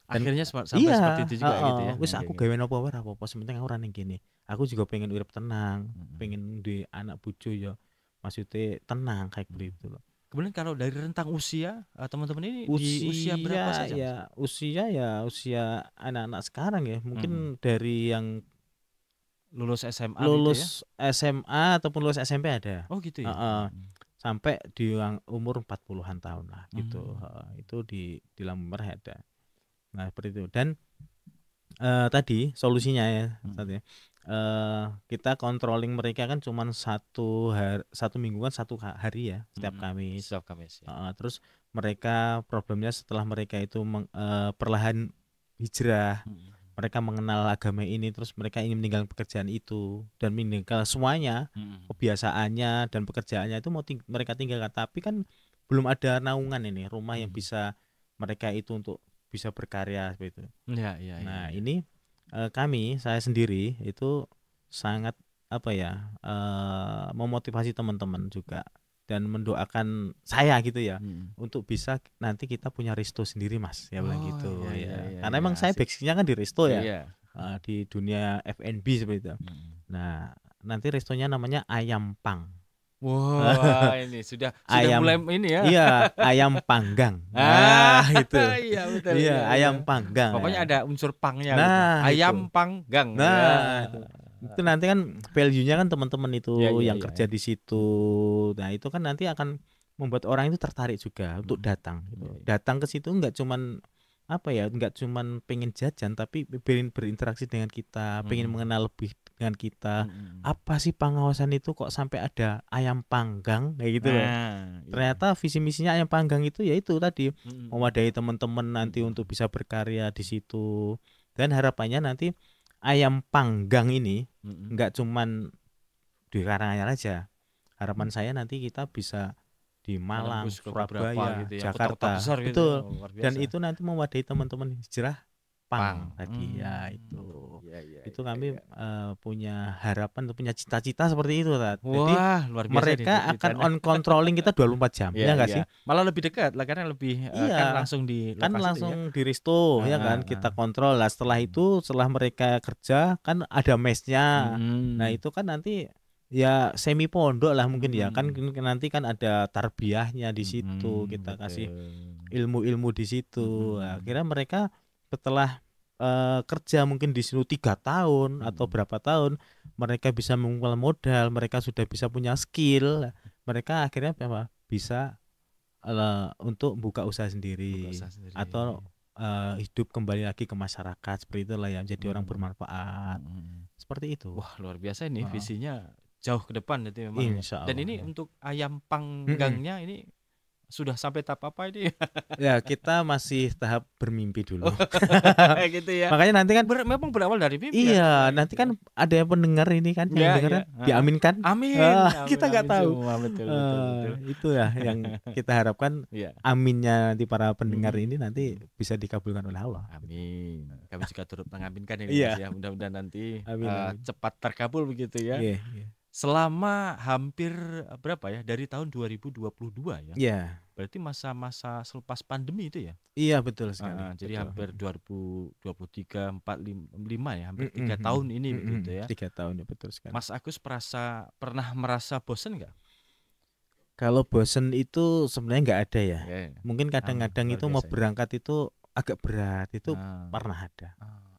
Dan Akhirnya sampai seperti iya, itu juga gitu heeh, ya. wis Oke, aku oke. gawean apa wae ora apa-apa, sementing aku ora ning kene. Aku juga pengen urip tenang, Mhm, pengen duwe anak bojo ya maksudnya tenang kayak mhm. gitu loh. Kemudian kalau dari rentang usia teman-teman ini di usia berapa Usia saja Mas? ya usia anak-anak sekarang ya, Mhm. mungkin dari yang Lulus SMA begitu ya? lulus SMA ataupun lulus SMP ada. Oh gitu ya? Heeh, Mhm. sampai di yang umur 40-an tahun lah gitu, Mmm, heeh, itu di Lamber ada. Nah, seperti itu dan tadi solusinya ya, mhm, tadi ya, kita controlling mereka kan cuman satu minggu kan satu hari ya, setiap mhm. Kamis, Setiap Kamis ya? heeh, terus mereka problemnya setelah mereka itu perlahan hijrah, Mhm, mereka mengenal agama ini, terus mereka ingin meninggalkan pekerjaan itu dan meninggal semuanya, mhm, kebiasaannya dan pekerjaannya itu mau mereka tinggalkan, tapi kan belum ada naungan ini, rumah yang mhm. bisa mereka itu untuk bisa berkarya seperti itu. Iya, iya, iya, Nah, iya. ini saya sendiri itu sangat apa ya, memotivasi teman-teman juga dan mendoakan saya gitu ya Mhm. untuk bisa nanti kita punya resto sendiri Mas, ya bilang Oh, gitu iya, iya, ya. iya, Karena iya, emang saya asik. base-nya kan di resto ya, Iya. di dunia F&B seperti itu. Mhm. Nah, nanti restonya namanya Ayam Pang. Wah, ini sudah Ayam, mulai ini ya. iya, ayam panggang. Ah, Nah, itu. iya betul. Iya, Iya, iya. ayam panggang Pokoknya ya. ada unsur pangnya gitu. Nah, itu. Ayam panggang. Ya. Nah, itu nanti kan value-nya kan teman-teman itu Iya, iya, yang iya, kerja iya. di situ. Nah, itu kan nanti akan membuat orang itu tertarik juga untuk datang gitu. Iya, iya. Datang ke situ nggak cuman apa ya, nggak cuman pengen jajan tapi pengen berinteraksi dengan kita, pengen mengenal lebih dengan kita. Apa sih pengawasan itu kok sampai ada ayam panggang kayak gitu loh. Nah, iya. Ternyata visi misinya ayam panggang itu ya itu tadi mewadahi teman-teman nanti untuk bisa berkarya di situ. Dan harapannya nanti ayam panggang ini nggak cuman di Karanganyar aja. Harapan saya nanti kita bisa di Malang, Menembus ke beberapa Surabaya, gitu ya, kota-kota Jakarta, besar gitu ya. betul. Luar Dan biasa. itu nanti mewadahi teman-teman hijrah Pang. pang tadi ya itu. Iya, iya, Itu iya, kami iya. punya harapan, punya cita-cita seperti itu, Tat. Jadi Wah, luar biasa nih mereka akan cita-citanya. on controlling kita 24 jam, Iya, ya nggak iya. sih? Malah lebih dekat lah karena lebih kan Iya, langsung di kan lokasi itu ya. langsung di resto ya kan kita kontrol lah. Setelah itu, setelah mereka kerja kan ada mesnya. Nah itu kan nanti ya semi pondok lah mungkin ya kan nanti kan ada tarbiyahnya di situ, kita kasih ilmu-ilmu di situ. Akhirnya mereka setelah kerja mungkin di situ 3 tahun atau berapa tahun, mereka bisa mengumpulkan modal, mereka sudah bisa punya skill, mereka akhirnya apa bisa untuk buka usaha sendiri atau hidup kembali lagi ke masyarakat seperti itulah ya, jadi orang bermanfaat seperti itu. Wah, luar biasa ini visinya jauh ke depan itu memang. Insya Dan Allah, ini ya. untuk ayam panggangnya ini sudah sampai tahap apa ini? Ya kita masih tahap bermimpi dulu. Gitu ya. Makanya nanti kan memang berawal dari mimpi iya, ya. nanti kan ada yang pendengar ini kan yang Ya, dengar ya. kan diaminkan. Amin. Kita nggak Amin tahu. semua, betul. Itu ya yang kita harapkan. Iya. Aminnya nanti para pendengar ini nanti bisa dikabulkan oleh Allah. Amin. Kami juga turut mengaminkan ini Iya. Mas ya. Mudah-mudahan nanti Amin. cepat terkabul begitu ya. Iya. Selama hampir berapa ya? Dari tahun 2022 ya. Iya. Berarti masa-masa selepas pandemi itu ya? Iya, betul sekali. Jadi betul. hampir 2023, 45 ya, hampir 3 tahun ini begitu ya. 3 tahun ya, betul sekali. Mas Agus pernah merasa bosen nggak? Kalau bosen itu sebenarnya nggak ada ya. Mungkin kadang-kadang itu mau berangkat itu agak berat, itu pernah ada.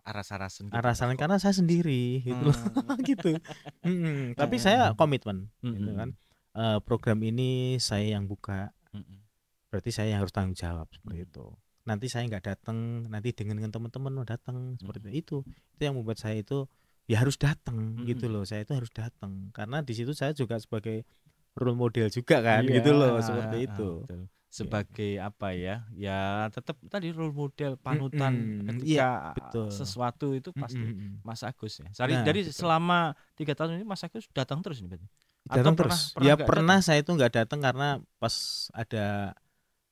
Aras-arasan gitu. Arasan karena saya sendiri gitu. Gitu. Tapi saya komitmen gitu kan. Program ini saya yang buka. Berarti saya yang harus tanggung jawab seperti itu. Nanti saya nggak datang, nanti dengan teman-teman mau datang seperti itu. Itu yang membuat saya itu ya harus datang gitu loh. Saya itu harus datang karena di situ saya juga sebagai role model juga kan, gitu loh, seperti itu. Betul. Sebagai apa ya? Ya tetap tadi role model, panutan ketika sesuatu itu pasti Mas Agus ya. Dari selama 3 tahun ini Mas Agus datang terus nih berarti? Datang terus. Ya pernah saya itu nggak datang karena pas ada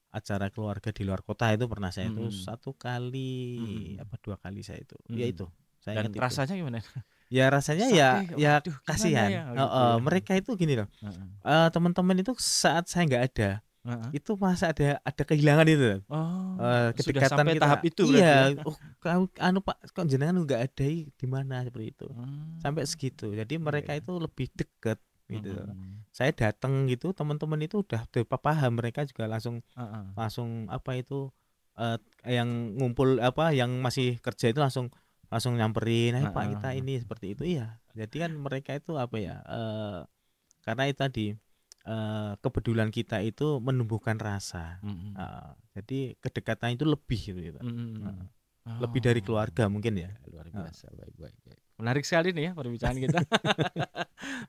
acara keluarga di luar kota itu pernah saya itu 1 kali apa 2 kali saya itu. Ya itu. Saya dan rasanya gimana? Ya rasanya ya kasihan. Ya, gitu mereka itu gini loh. Teman-teman itu saat saya nggak ada, itu masa ada kehilangan itu. Kedekatan sampai kita. tahap itu iya. Pak, kok jenengan nggak ada di mana seperti itu. Sampai segitu. Jadi mereka itu lebih dekat gitu. Saya datang gitu, teman-teman itu udah paham, mereka juga langsung apa itu yang ngumpul yang masih kerja itu langsung nyamperin, Pak kita ini seperti itu ya. Jadi kan mereka itu apa ya? Karena itu tadi kepedulian kita itu menumbuhkan rasa. Jadi kedekatan itu lebih gitu. Lebih dari keluarga mungkin ya. Luar biasa, baik. Menarik sekali nih ya perbincangan kita.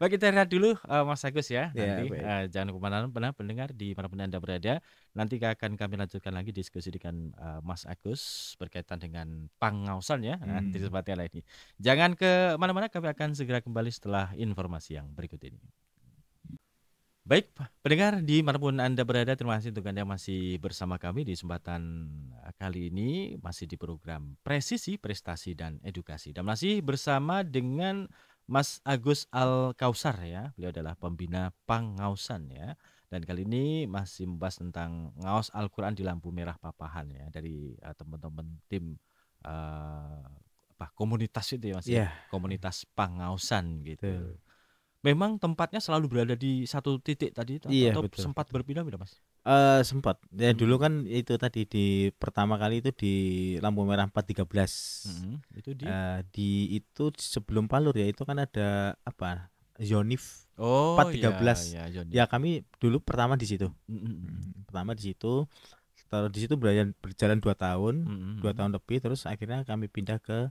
Baik, kita lihat dulu Mas Agus ya. Nanti jangan kemana-mana pendengar di mana pun Anda berada. Nanti akan kami lanjutkan lagi diskusi dengan Mas Agus berkaitan dengan pangausan ya di tempat yang lain ini. Jangan ke mana-mana, kami akan segera kembali setelah informasi yang berikut ini. Baik, pendengar di manapun Anda berada, terima kasih untuk Anda yang masih bersama kami di kesempatan kali ini, masih di program Presisi, Prestasi, dan Edukasi. Dan masih bersama dengan Mas Agus Al-Kausar ya, beliau adalah pembina Pangausan ya. Dan kali ini masih membahas tentang ngaos Al-Quran di lampu merah Papahan ya, dari teman-teman tim komunitas itu ya Mas, komunitas Pangausan gitu. memang tempatnya selalu berada di satu titik tadi Iya, atau betul. sempat berpindah-pindah, Mas? Sempat. Ya dulu Mhm. kan itu tadi di pertama kali itu di lampu merah 413. Itu di Di itu sebelum Palur ya, itu kan ada apa? Yonif Oh, ya 413. ya, Jonif. Ya kami dulu pertama di situ. Mhm. Pertama di situ. Setelah di situ berjalan 2 tahun, 2 Mhm. tahun lebih, terus akhirnya kami pindah ke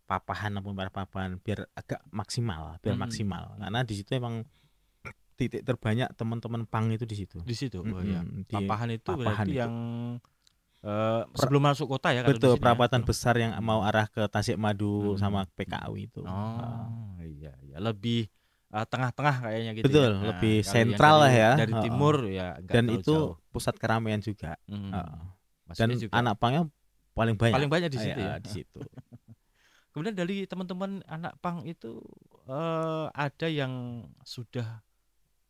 Papahan, lampu merah Papahan biar agak maksimal, Karena di situ emang titik terbanyak teman-teman pang itu di situ. Di situ. Oh ya. Di Papahan itu Papahan berarti itu. yang Pra- sebelum masuk kota ya kalau di Betul, sini ya. perapatan besar yang mau arah ke Tasikmadu sama Mhm. PKU itu. Oh, iya ya. Lebih tengah-tengah kayaknya gitu ya. Betul, Nah, lebih kalau yang sentral lah ya. dari timur ya enggak Dan terlalu itu jauh. pusat keramaian juga. Mhm. Maksudnya Dan juga anak pangnya paling banyak. paling banyak di situ ya. Di situ. Kemudian dari teman-teman anak pang itu ada yang sudah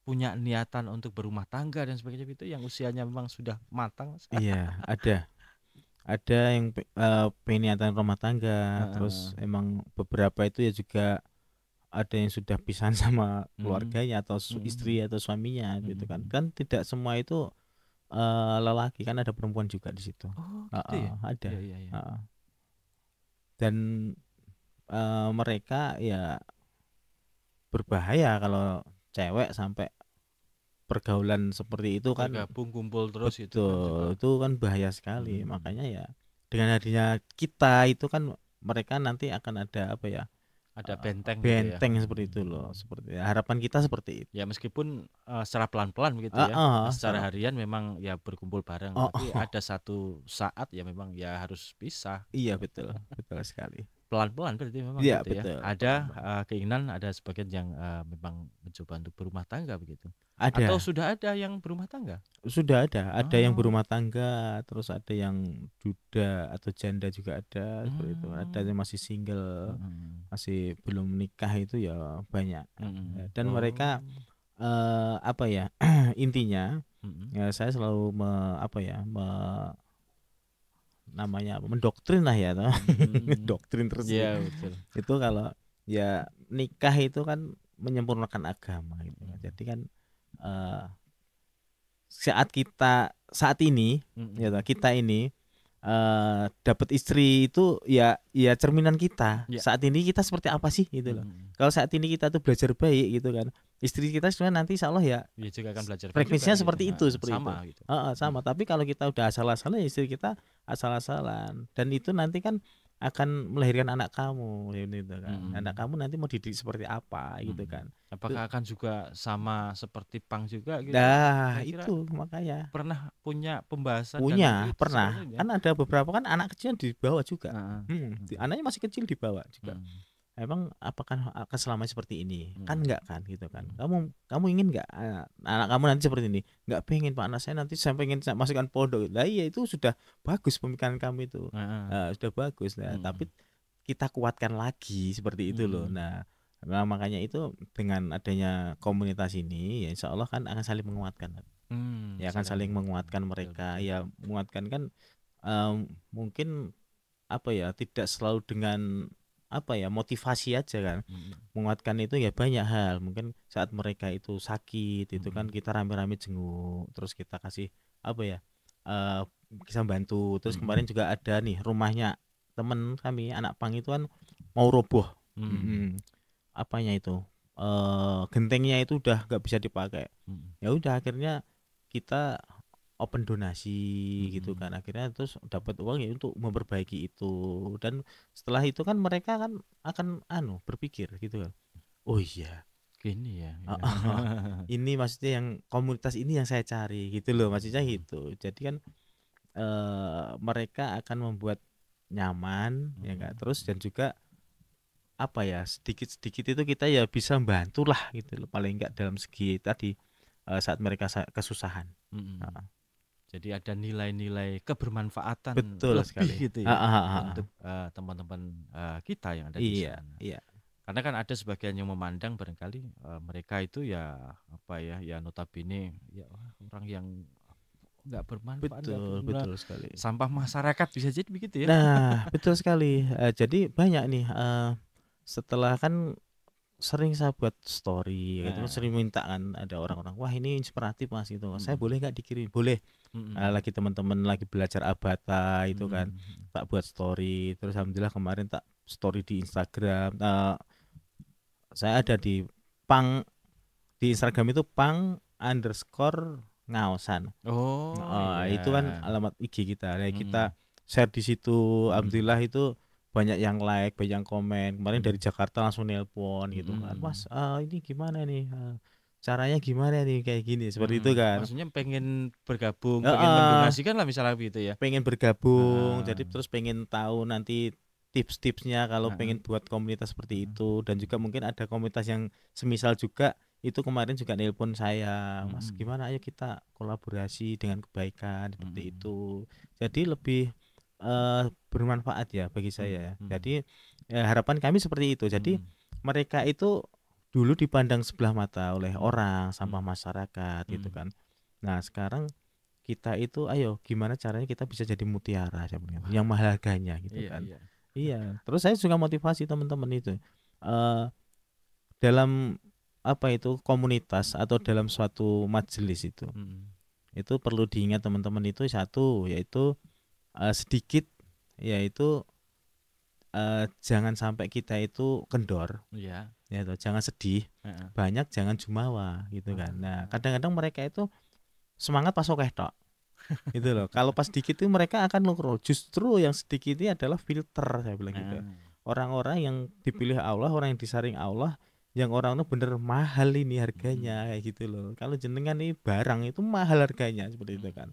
punya niatan untuk berumah tangga dan sebagainya gitu yang usianya memang sudah matang. Iya, ada yang peniatan rumah tangga, terus Heeh. emang beberapa itu ya juga ada yang sudah pisahan sama Mhm. keluarganya atau Mhm. istri atau suaminya gitu kan. Mhm. Kan tidak semua itu lelaki, kan ada perempuan juga di situ. Oh, gitu ya. Ada. Iya, iya, iya. Dan mereka ya berbahaya kalau cewek sampai pergaulan seperti itu kan. Bergabung kumpul terus itu kan juga. Betul, itu kan bahaya sekali. Mhm. Makanya ya dengan hadirnya kita itu kan mereka nanti akan ada apa ya? Ada benteng gitu ya. Benteng seperti itu loh. Seperti harapan kita seperti itu. Ya meskipun secara pelan-pelan begitu ya. Secara harian memang ya berkumpul bareng, tapi ada satu saat ya memang ya harus pisah. Iya betul, betul sekali. Pelan-pelan berarti memang Iya gitu ya. betul. Ada keinginan, ada sebagian yang memang mencoba untuk berumah tangga begitu. Atau Ada, sudah ada yang berumah tangga? sudah ada yang Oh. berumah tangga, terus ada yang duda atau janda juga ada seperti itu. Ada yang masih single, Mhm. masih belum menikah itu ya banyak. Mhm. Dan mereka apa ya intinya Mhm. ya saya selalu namanya mendoktrin lah ya toh. Mhm. Doktrin terus Iya betul. itu kalau ya nikah itu kan menyempurnakan agama gitu. Jadi kan eh, saat ini ya toh, Mhm. kita ini dapat istri itu ya cerminan kita. Ya. Saat ini kita seperti apa sih gitu loh. Mhm. Kalau saat ini kita tuh belajar baik gitu kan. Istri kita sebenarnya nanti insya Allah ya Ya juga akan belajar baik frekuensinya juga gitu. seperti itu, Sama gitu. sama. Tapi kalau kita udah asal-asalan, istri kita asal-asalan, dan itu nanti kan akan melahirkan anak kamu gitu kan. Anak kamu nanti mau didik seperti apa gitu kan. Apakah akan juga sama seperti pang juga gitu? Nah Kira-kira itu makanya pernah punya pembahasan dan punya itu seperti pernah itu ya? kan ada beberapa kan anak kecil dibawa juga. Heeh. Anaknya masih kecil dibawa juga. Mhm. Emang apakah akan selamanya seperti ini? Kan Mhm. enggak kan gitu kan. Kamu ingin enggak anak kamu nanti seperti ini? Enggak pengen Pak, anak saya nanti saya pengen masukkan pondok. Lah iya itu sudah bagus pemikiran kamu itu. Heeh. Sudah bagus. Nah, tapi Mhm. kita kuatkan lagi seperti itu loh. Mhm. Nah, makanya itu dengan adanya komunitas ini ya insya Allah kan akan saling menguatkan. Ya akan saling menguatkan Betul, mereka. betul. Ya menguatkan kan mungkin apa ya tidak selalu dengan apa ya motivasi aja kan. Menguatkan itu ya banyak hal. Mungkin saat mereka itu sakit itu kan kita rame-rame jenguk, terus kita kasih apa ya bisa bantu. Terus kemarin juga ada nih rumahnya temen kami anak pang itu kan mau roboh. Apanya itu gentengnya itu udah nggak bisa dipakai. Ya udah akhirnya kita open donasi gitu kan, akhirnya terus dapat uang ya untuk memperbaiki itu. Dan setelah itu kan mereka kan akan berpikir gitu kan, oh iya Gini ya. ini maksudnya yang komunitas ini yang saya cari gitu loh, maksudnya gitu. Jadi kan mereka akan membuat nyaman ya enggak, terus dan juga apa ya sedikit-sedikit itu kita ya bisa bantu lah gitu loh, paling enggak dalam segi tadi saat mereka kesusahan. Jadi ada nilai-nilai kebermanfaatan Betul lebih sekali gitu ya untuk teman-teman kita yang ada di sana. Iya. Karena kan ada sebagian yang memandang barangkali mereka itu ya apa ya, ya notabene ya orang yang nggak bermanfaat, nggak berguna, Betul sekali. sampah masyarakat bisa jadi begitu ya. Nah betul sekali. Jadi banyak nih setelah kan sering saya buat story gitu, Nah. sering minta kan ada orang-orang, wah ini inspiratif Mas gitu, saya Mm-mm. boleh nggak dikirim? Boleh. Mm-mm. Lagi teman-teman lagi belajar Abata itu kan, Mm-mm. tak buat story, terus alhamdulillah kemarin tak story di Instagram. Saya ada di pang di Instagram itu pang_ngaosan. Oh Itu kan iya. alamat IG kita. Nah, kita Mm-mm. share di situ. Mm-mm. Alhamdulillah itu banyak yang like, banyak yang komen. Kemarin dari Mm-mm. Jakarta langsung nelpon gitu kan. Mm-mm. Mas, ini gimana nih? Caranya gimana nih kayak gini? Seperti itu kan. Maksudnya pengen bergabung, pengen Heeh, mendonasikan lah misalnya gitu ya. pengen bergabung. Heeh. Jadi terus pengen tahu nanti tips-tipsnya kalau Heeh. pengen buat komunitas seperti Heeh. itu, dan juga mungkin ada komunitas yang semisal juga. Itu kemarin juga nelpon saya, Mas Mm-mm. gimana, ayo kita kolaborasi dengan kebaikan seperti Mm-mm. itu. Jadi lebih bermanfaat ya bagi saya. Mm-mm. Jadi harapan kami seperti itu. Jadi Mm-mm. mereka itu dulu dipandang sebelah mata oleh Mm-mm. orang, sampah Mm-mm. masyarakat gitu Mm-mm. kan. Nah sekarang kita itu ayo gimana caranya kita bisa jadi mutiara, saya bilang, Wah, yang mahal harganya gitu iya kan. iya. Iya, terus saya juga motivasi teman-teman itu eh dalam apa itu komunitas atau dalam suatu majelis Mm-mm. itu perlu diingat teman-teman, itu satu yaitu sedikit, yaitu jangan sampai kita itu kendor, Iya. ya toh, jangan sedih, Heeh. banyak jangan jumawa gitu kan. Nah Ah. kadang-kadang mereka itu semangat pas oke tok itu loh. Kalau pas sedikit itu mereka akan lukro. Justru yang sedikit ini adalah filter, saya bilang gitu. Ah. Orang-orang yang dipilih Allah, orang yang disaring Allah, yang orang itu bener mahal ini harganya Mm-mm. kayak gitu loh. Kalau jenengan ini barang itu mahal harganya seperti itu Mm-mm. kan.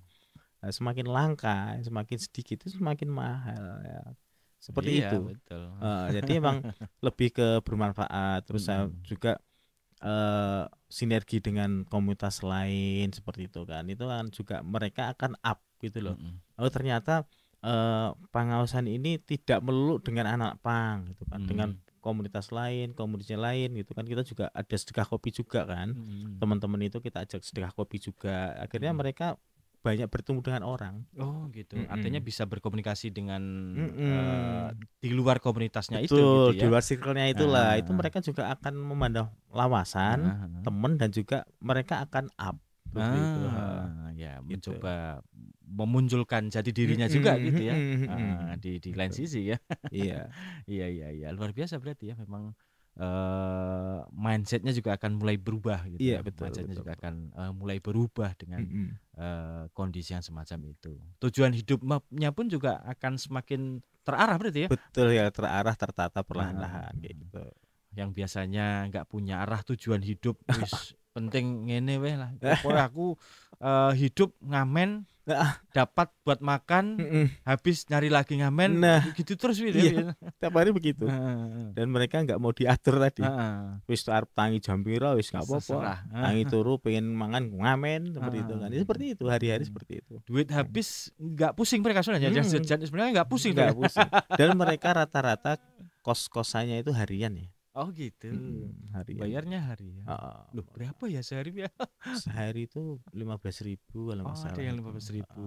Nah, semakin langka, semakin sedikit itu semakin mahal ya. Seperti Iya itu. betul. Jadi emang lebih ke bermanfaat. Terus saya Mm-mm. juga sinergi dengan komunitas lain seperti itu kan. Itu kan juga mereka akan up gitu loh. Mm-mm. Oh ternyata pengawasan ini tidak melulu dengan anak pang gitu kan, dengan Mm-mm. komunitas lain, komunitasnya lain gitu kan. Kita juga ada sedekah kopi juga kan, Mm-mm. teman-teman itu kita ajak sedekah kopi juga, akhirnya Mm-mm. mereka banyak bertemu dengan orang. Oh gitu. Artinya Mm-mm. bisa berkomunikasi dengan Mm-mm. di luar komunitasnya itu gitu Betul, di ya. luar circle-nya itulah, itu Ah, mereka juga akan memandang lawasan, ah, ah. temen, dan juga mereka akan up seperti itu. Ya Gitu. mencoba memunculkan jati dirinya juga Mm-mm, gitu ya. mm-mm, mm-mm. Di lain Gitu. sisi ya. Iya, Iya iya iya. Luar biasa berarti ya memang mindsetnya juga akan mulai berubah gitu iya ya. betul Mindsetnya betul. juga akan mulai berubah dengan Mm-mm. kondisi yang semacam itu. Tujuan hidupnya pun juga akan semakin terarah berarti ya. Betul ya, terarah, tertata Heeh. perlahan-lahan kayak gitu. Yang biasanya nggak punya arah tujuan hidup, wis penting ngene weh lah. Pokoknya aku hidup ngamen, Nah, dapat buat makan, mm-mm. habis nyari lagi ngamen, Nah, gitu terus gitu iya, ya. tiap hari begitu. Heeh. Dan mereka nggak mau diatur tadi. Heeh. Wis arep tangi jam pira wis nggak apa-apa. Terserah. Tangi turu pengen mangan ngamen seperti itu kan. Ya, seperti itu, hari-hari Hmm. seperti itu. Duit habis nggak pusing mereka sebenarnya. Mm-mm. Sebenarnya nggak pusing tuh Nggak ya. pusing. Dan mereka rata-rata kos-kosannya itu harian ya. Oh gitu. Harian. Bayarnya hari ya. Heeh. Loh berapa ya sehari ya? Sehari itu 15.000 kalau nggak Oh ada salah yang itu. 15.000.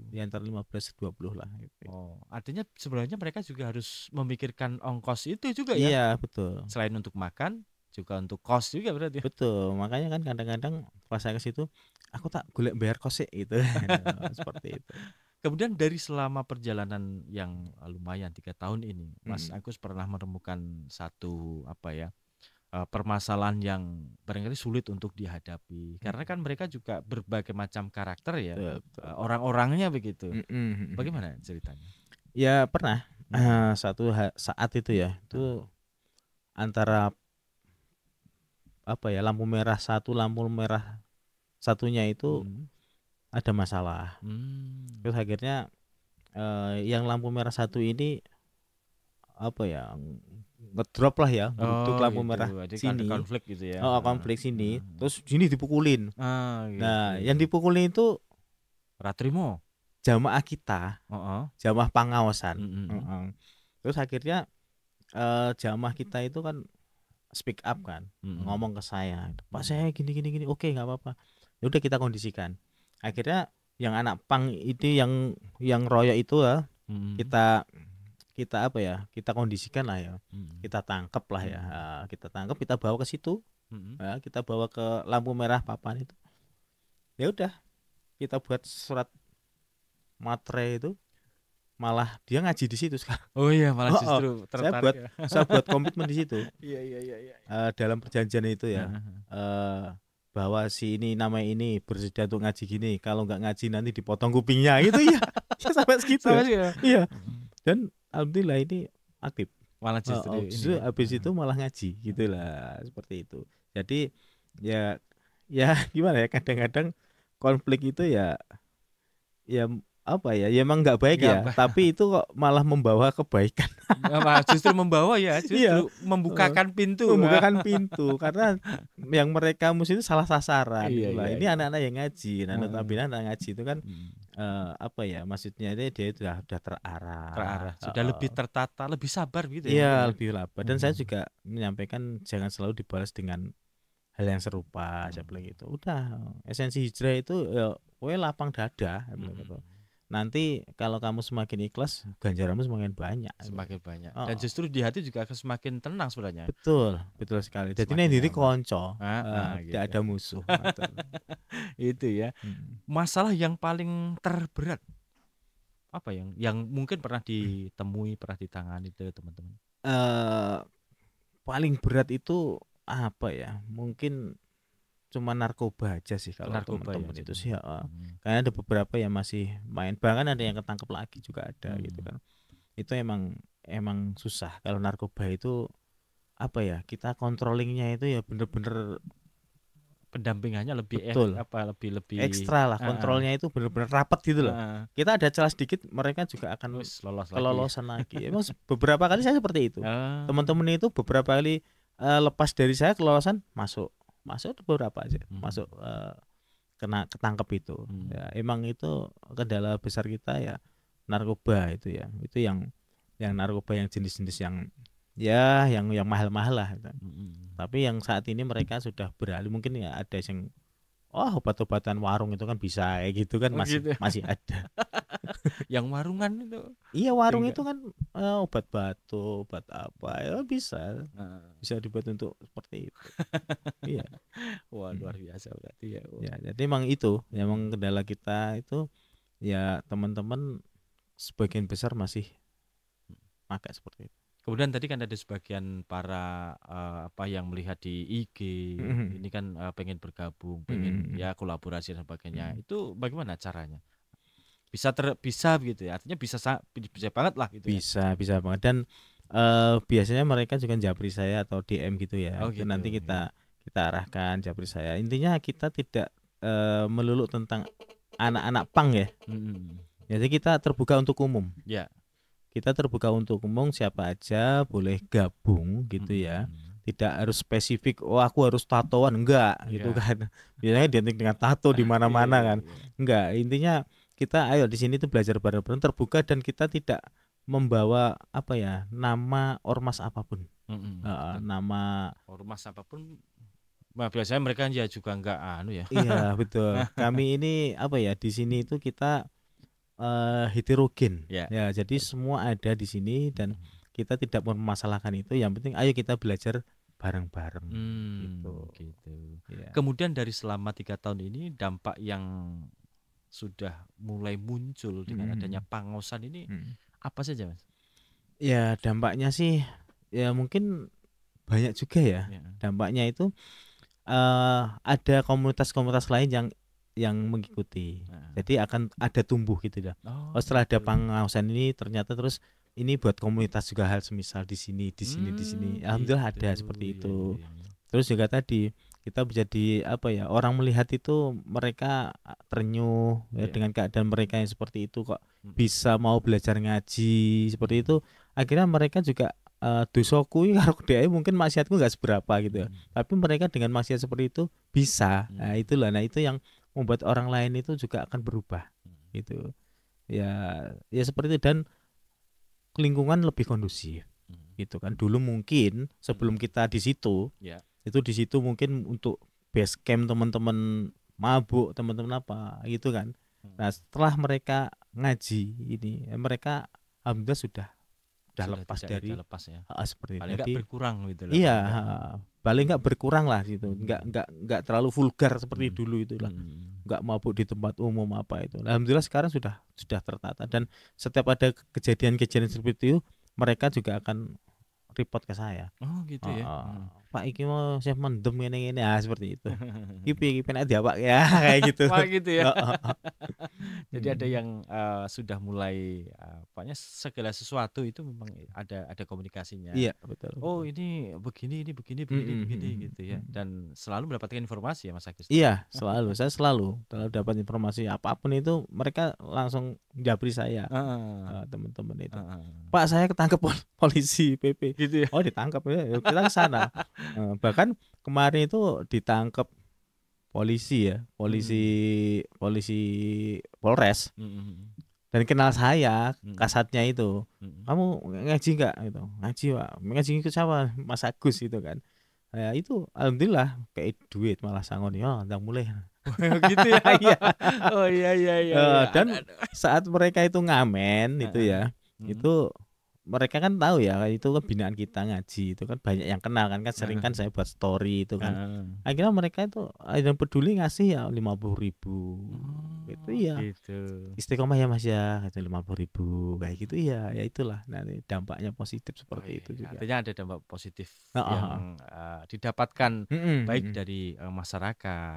Di antara 15 20 lah gitu. Oh artinya sebenarnya mereka juga harus memikirkan ongkos itu juga ya. Iya betul. Selain untuk makan, juga untuk kos juga berarti. Betul. Makanya kan kadang-kadang pas saya ke situ, aku tak golek bayar kos sih gitu. Seperti itu. Kemudian dari selama perjalanan yang lumayan 3 tahun ini, Mas Mm. Agus pernah menemukan satu apa ya permasalahan yang barangkali sulit untuk dihadapi. Karena kan mereka juga berbagai macam karakter ya, Betul, betul. orang-orangnya begitu. Mm-mm. Bagaimana ceritanya? Ya pernah Hmm. satu saat itu ya, itu antara apa ya, lampu merah satu, lampu merah satunya itu Hmm. ada masalah. Hmm. Terus akhirnya yang lampu merah satu ini apa ya, ngedrop lah ya, duduk Oh lampu gitu. merah Jadi ada sini, konflik gitu ya. konflik sini, terus sini dipukulin. Nah, Gitu. yang dipukulin itu Ratrimo. jamaah kita, Oh. jamaah pengawasan. Mm-mm. Terus akhirnya jamaah kita itu kan speak up kan, Mm-mm. ngomong ke saya, Pak saya gini, oke nggak apa-apa. Ya udah kita kondisikan. Akhirnya yang anak pang itu yang royok itu ya, Mm-mm. kita kita apa ya, kita kondisikan lah ya, kita tangkap lah ya. Kita tangkap, kita bawa ke situ, kita bawa ke lampu merah papan itu. Ya udah, kita buat surat materai itu, malah dia ngaji di situ sekarang. Oh iya, malah justru tertarik. Saya buat komitmen di situ. Iya. Dalam perjanjian itu ya, bahwa si ini namanya ini bersedia untuk ngaji gini, kalau nggak ngaji nanti dipotong kupingnya gitu ya. Sampai segitu. Iya. Dan alhamdulillah ini aktif. Malah justru habis itu malah ngaji gitulah, seperti itu. Jadi ya gimana ya, kadang-kadang konflik itu ya apa ya, emang nggak baik ya, tapi itu kok malah membawa kebaikan. Justru membawa ya, justru membukakan pintu. Karena yang mereka musuh itu salah sasaran. Ini anak-anak yang ngaji, anak ngaji itu kan apa ya, maksudnya dia sudah terarah, sudah lebih tertata, lebih sabar gitu ya. Iya, lebih sabar. Dan saya juga menyampaikan jangan selalu dibalas dengan hal yang serupa, saya bilang gitu. Udah, esensi hijrah itu ya lapang dada, gitu. Nanti kalau kamu semakin ikhlas, ganjaranmu semakin banyak. Dan justru di hati juga akan semakin tenang sebenarnya. Betul sekali. Jadi ini diri konco, gitu. tidak ada musuh. Itu ya. Masalah yang paling terberat apa yang mungkin pernah ditemui, pernah ditangani itu teman-teman? Paling berat itu apa ya? Mungkin cuma narkoba aja sih kalau teman-teman itu sih. Karena ada beberapa yang masih main, bahkan ada yang ketangkep lagi juga ada gitu kan. Itu emang susah. Kalau narkoba itu apa ya, kita controllingnya itu ya bener-bener, pendampingannya lebih lebih ekstra lah, kontrolnya itu bener-bener rapat gitu loh. Kita ada celah sedikit, mereka juga akan kelolosan lagi. Emang beberapa kali saya seperti itu. Teman-teman itu beberapa kali lepas dari saya kelolosan, masuk beberapa aja, masuk kena ketangkep itu. Ya, emang itu kendala besar kita ya, narkoba itu ya. Itu yang narkoba yang jenis-jenis yang mahal-mahal lah gitu. Tapi yang saat ini mereka sudah beralih, mungkin ya ada yang obat-obatan warung itu kan bisa kayak gitu kan, masih ada. Yang warungan itu. Iya, warung itu kan obat batuk, obat apa ya bisa dibuat untuk seperti itu. Iya. Wah, luar biasa berarti ya. Ya, jadi emang itu, emang kendala kita itu ya, teman-teman sebagian besar masih pakai seperti itu. Kemudian tadi kan ada sebagian para yang melihat di IG ini kan pengen bergabung, pengen ya kolaborasi dan sebagainya. Itu bagaimana caranya? Bisa gitu ya. Artinya bisa banget lah gitu. Bisa banget. Dan biasanya mereka juga japri saya atau DM gitu ya. Gitu, nanti kita arahkan japri saya. Intinya kita tidak melulu tentang anak-anak pang ya. Jadi kita terbuka untuk umum. Ya. Kita terbuka untuk umum, siapa aja boleh gabung gitu ya. Tidak harus spesifik, aku harus tatoan, enggak gitu kan. Biasanya identik dengan tato di mana-mana kan. Enggak, intinya kita ayo di sini tuh belajar bareng-bareng, terbuka, dan kita tidak membawa apa ya, nama ormas apapun. Nama ormas apapun. Nah, biasanya mereka ya juga enggak ya. Iya, betul. Kami ini apa ya, di sini itu kita heterogen ya, jadi semua ada di sini dan kita tidak memasalahkan itu. Yang penting ayo kita belajar bareng-bareng gitu. Ya. Kemudian dari selama 3 tahun ini, dampak yang sudah mulai muncul dengan adanya pangosan ini apa saja, Mas? Ya, dampaknya sih ya mungkin banyak juga ya. Dampaknya itu ada komunitas-komunitas lain yang mengikuti. Jadi akan ada tumbuh gitu ya. Setelah ada pangosan ini ternyata terus ini buat komunitas juga, hal semisal di sini. Alhamdulillah gitu. Ada seperti itu. Terus juga tadi kita menjadi apa ya, orang melihat itu mereka terenyuh ya, dengan keadaan mereka yang seperti itu, kok bisa mau belajar ngaji seperti itu. Akhirnya mereka juga dosaku karo dhek mungkin maksiatku enggak seberapa gitu ya. Tapi mereka dengan maksiat seperti itu bisa. Nah, itulah. Nah, itu yang membuat orang lain itu juga akan berubah gitu. Ya seperti itu, dan lingkungan lebih kondusif gitu kan. Dulu mungkin sebelum kita di situ, itu di situ mungkin untuk base camp teman-teman mabuk, teman-teman apa gitu kan. Nah, setelah mereka ngaji ini, mereka alhamdulillah sudah sudah lepas tidak dari lepas ya. seperti itu. Paling nggak Jadi berkurang gitu lah. iya, paling nggak. paling nggak berkurang lah gitu. Nggak terlalu vulgar seperti Hmm. dulu itulah. Hmm. Nggak mabuk di tempat umum apa itu. Alhamdulillah sekarang sudah tertata, dan setiap ada kejadian-kejadian seperti itu mereka juga akan report ke saya. Oh gitu ya. Pak iki mau saya mendem ini seperti itu. Iki penak diawak ya kayak gitu. Wah gitu ya. Heeh. Jadi ada yang sudah mulai apanya segala sesuatu itu memang ada komunikasinya. Iya, betul. Oh ini begini gitu ya. Dan selalu mendapatkan informasi ya Mas Agus. Iya, saya selalu dapat informasi apapun itu mereka langsung japri saya. Teman-teman itu. Pak, saya ketangkep polisi PP. Gitu ya. Oh, ditangkap ya. Kita ke sana. Bahkan kemarin itu ditangkap polisi ya, polisi Polres. Dan kenal saya, kasatnya itu. Kamu ngaji enggak gitu? Ngaji, Pak. Ngaji ke siapa? Mas Agus itu kan. Ya itu alhamdulillah kayak duit malah sangon ya, ndang mulai. Gitu ya. Iya. Oh iya. Dan saat mereka itu ngamen itu ya, itu mereka kan tahu ya itu kan binaan kita ngaji itu kan banyak yang kenal kan sering kan saya buat story itu kan. Akhirnya mereka itu yang peduli ngasih ya 50.000 gitu ya. Gitu. Istiqomah ya Mas ya, itu 50.000 kayak gitu ya. Ya itulah nanti dampaknya positif seperti itu juga. Artinya ada dampak positif yang didapatkan baik dari masyarakat.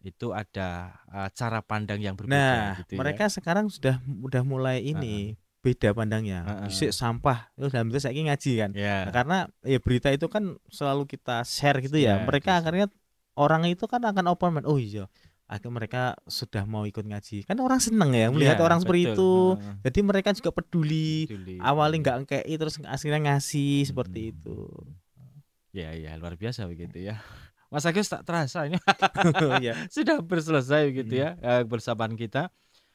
Itu ada cara pandang yang berbeda. Nah, gitu mereka sekarang udah mulai ini. Beda pandangnya. Bisik sampah itu alhamdulillah saya ngaji kan. Nah, karena ya berita itu kan selalu kita share gitu ya. Mereka akhirnya orang itu kan akan open mind. Oh iya, akhirnya mereka sudah mau ikut ngaji. Kan orang seneng ya melihat orang seperti itu. Jadi mereka juga peduli. Awalnya nggak ngekei terus akhirnya ngasih seperti itu. Ya luar biasa begitu ya. Mas Agus tak terasa ini sudah selesai begitu ya bersamaan kita.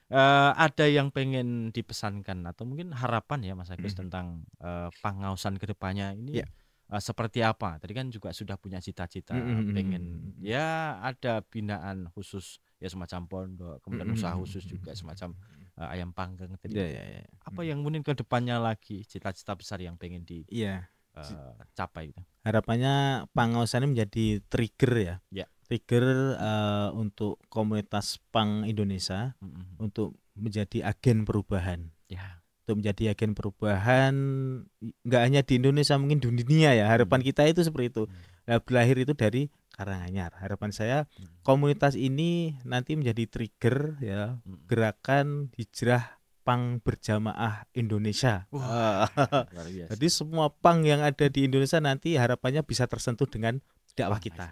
Ada yang pengen dipesankan atau mungkin harapan ya Mas Agus tentang pengausan kedepannya ini seperti apa? Tadi kan juga sudah punya cita-cita pengen ya ada binaan khusus ya semacam pondok, kemudian usaha khusus juga semacam ayam panggang tadi. Apa yang mungkin kedepannya lagi cita-cita besar yang pengen dicapai? Harapannya pengausan ini menjadi trigger ya. Trigger untuk komunitas punk Indonesia untuk menjadi agen perubahan. Untuk menjadi agen perubahan nggak hanya di Indonesia, mungkin dunia ya. Harapan kita itu seperti itu. Nah, berlahir itu dari Karanganyar. Harapan saya komunitas ini nanti menjadi trigger ya gerakan hijrah punk berjamaah Indonesia. Jadi semua punk yang ada di Indonesia nanti harapannya bisa tersentuh dengan dakwah kita.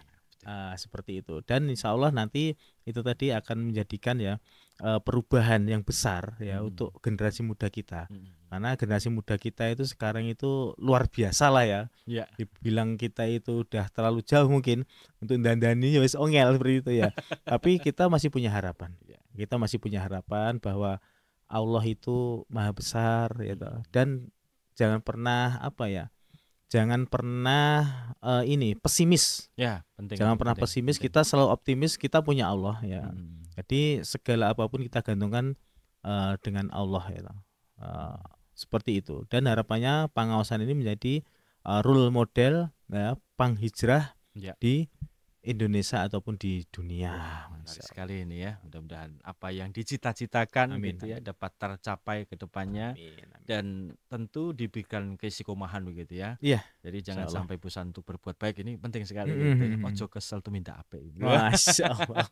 Seperti itu, dan insya Allah nanti itu tadi akan menjadikan ya perubahan yang besar ya untuk generasi muda kita. Karena generasi muda kita itu sekarang itu luar biasa lah ya. Dibilang kita itu udah terlalu jauh mungkin untuk dandani ya wis ongel seperti itu ya. Tapi kita masih punya harapan. Kita masih punya harapan bahwa Allah itu maha besar ya, dan jangan pernah jangan pernah pesimis. Penting. Jangan pernah pesimis, kita selalu optimis, kita punya Allah ya. Jadi segala apapun kita gantungkan dengan Allah ya. Seperti itu. Dan harapannya pengawasan ini menjadi role model ya, punk hijrah di Indonesia ataupun di dunia. Menarik sekali ini ya. Mudah-mudahan apa yang dicita-citakan gitu ya dapat tercapai ke depannya. Dan tentu diberikan keistiqomahan begitu ya. Jadi jangan sampai bosan untuk berbuat baik, ini penting sekali gitu. Ojo kesel tuh minta apa gitu. Masya Allah.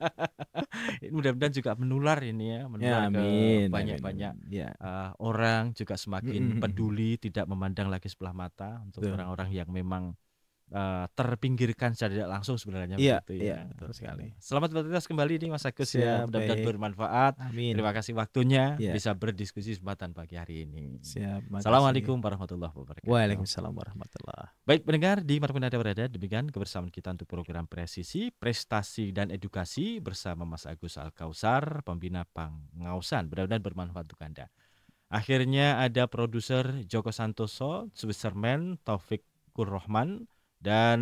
Mudah-mudahan juga menular ini ya, menular ke banyak-banyak orang, juga semakin peduli, tidak memandang lagi sebelah mata untuk orang-orang yang memang terpinggirkan secara tidak langsung sebenarnya begitu ya. Betul sekali. Selamat beraktivitas kembali nih Mas Agus ya. Mudah-mudahan bermanfaat. Terima kasih waktunya bisa berdiskusi kesempatan pagi hari ini. Assalamualaikum warahmatullahi wabarakatuh. Waalaikumsalam warahmatullahi. Baik pendengar di mana Anda berada, demikian kebersamaan kita untuk program Presisi, Prestasi dan Edukasi bersama Mas Agus Al-Kausar, pembina Pengausan. Mudah-mudahan bermanfaat untuk Anda. Akhirnya ada produser Joko Santoso, Swisserman Taufik Kurrohman, dan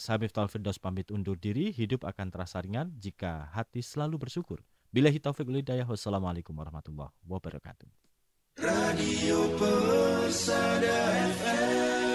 saya Miftahul Firdaus pamit undur diri. Hidup akan terasa ringan jika hati selalu bersyukur. Billahi taufiq wal hidayah. Wassalamualaikum warahmatullahi wabarakatuh. Radio Persada FM.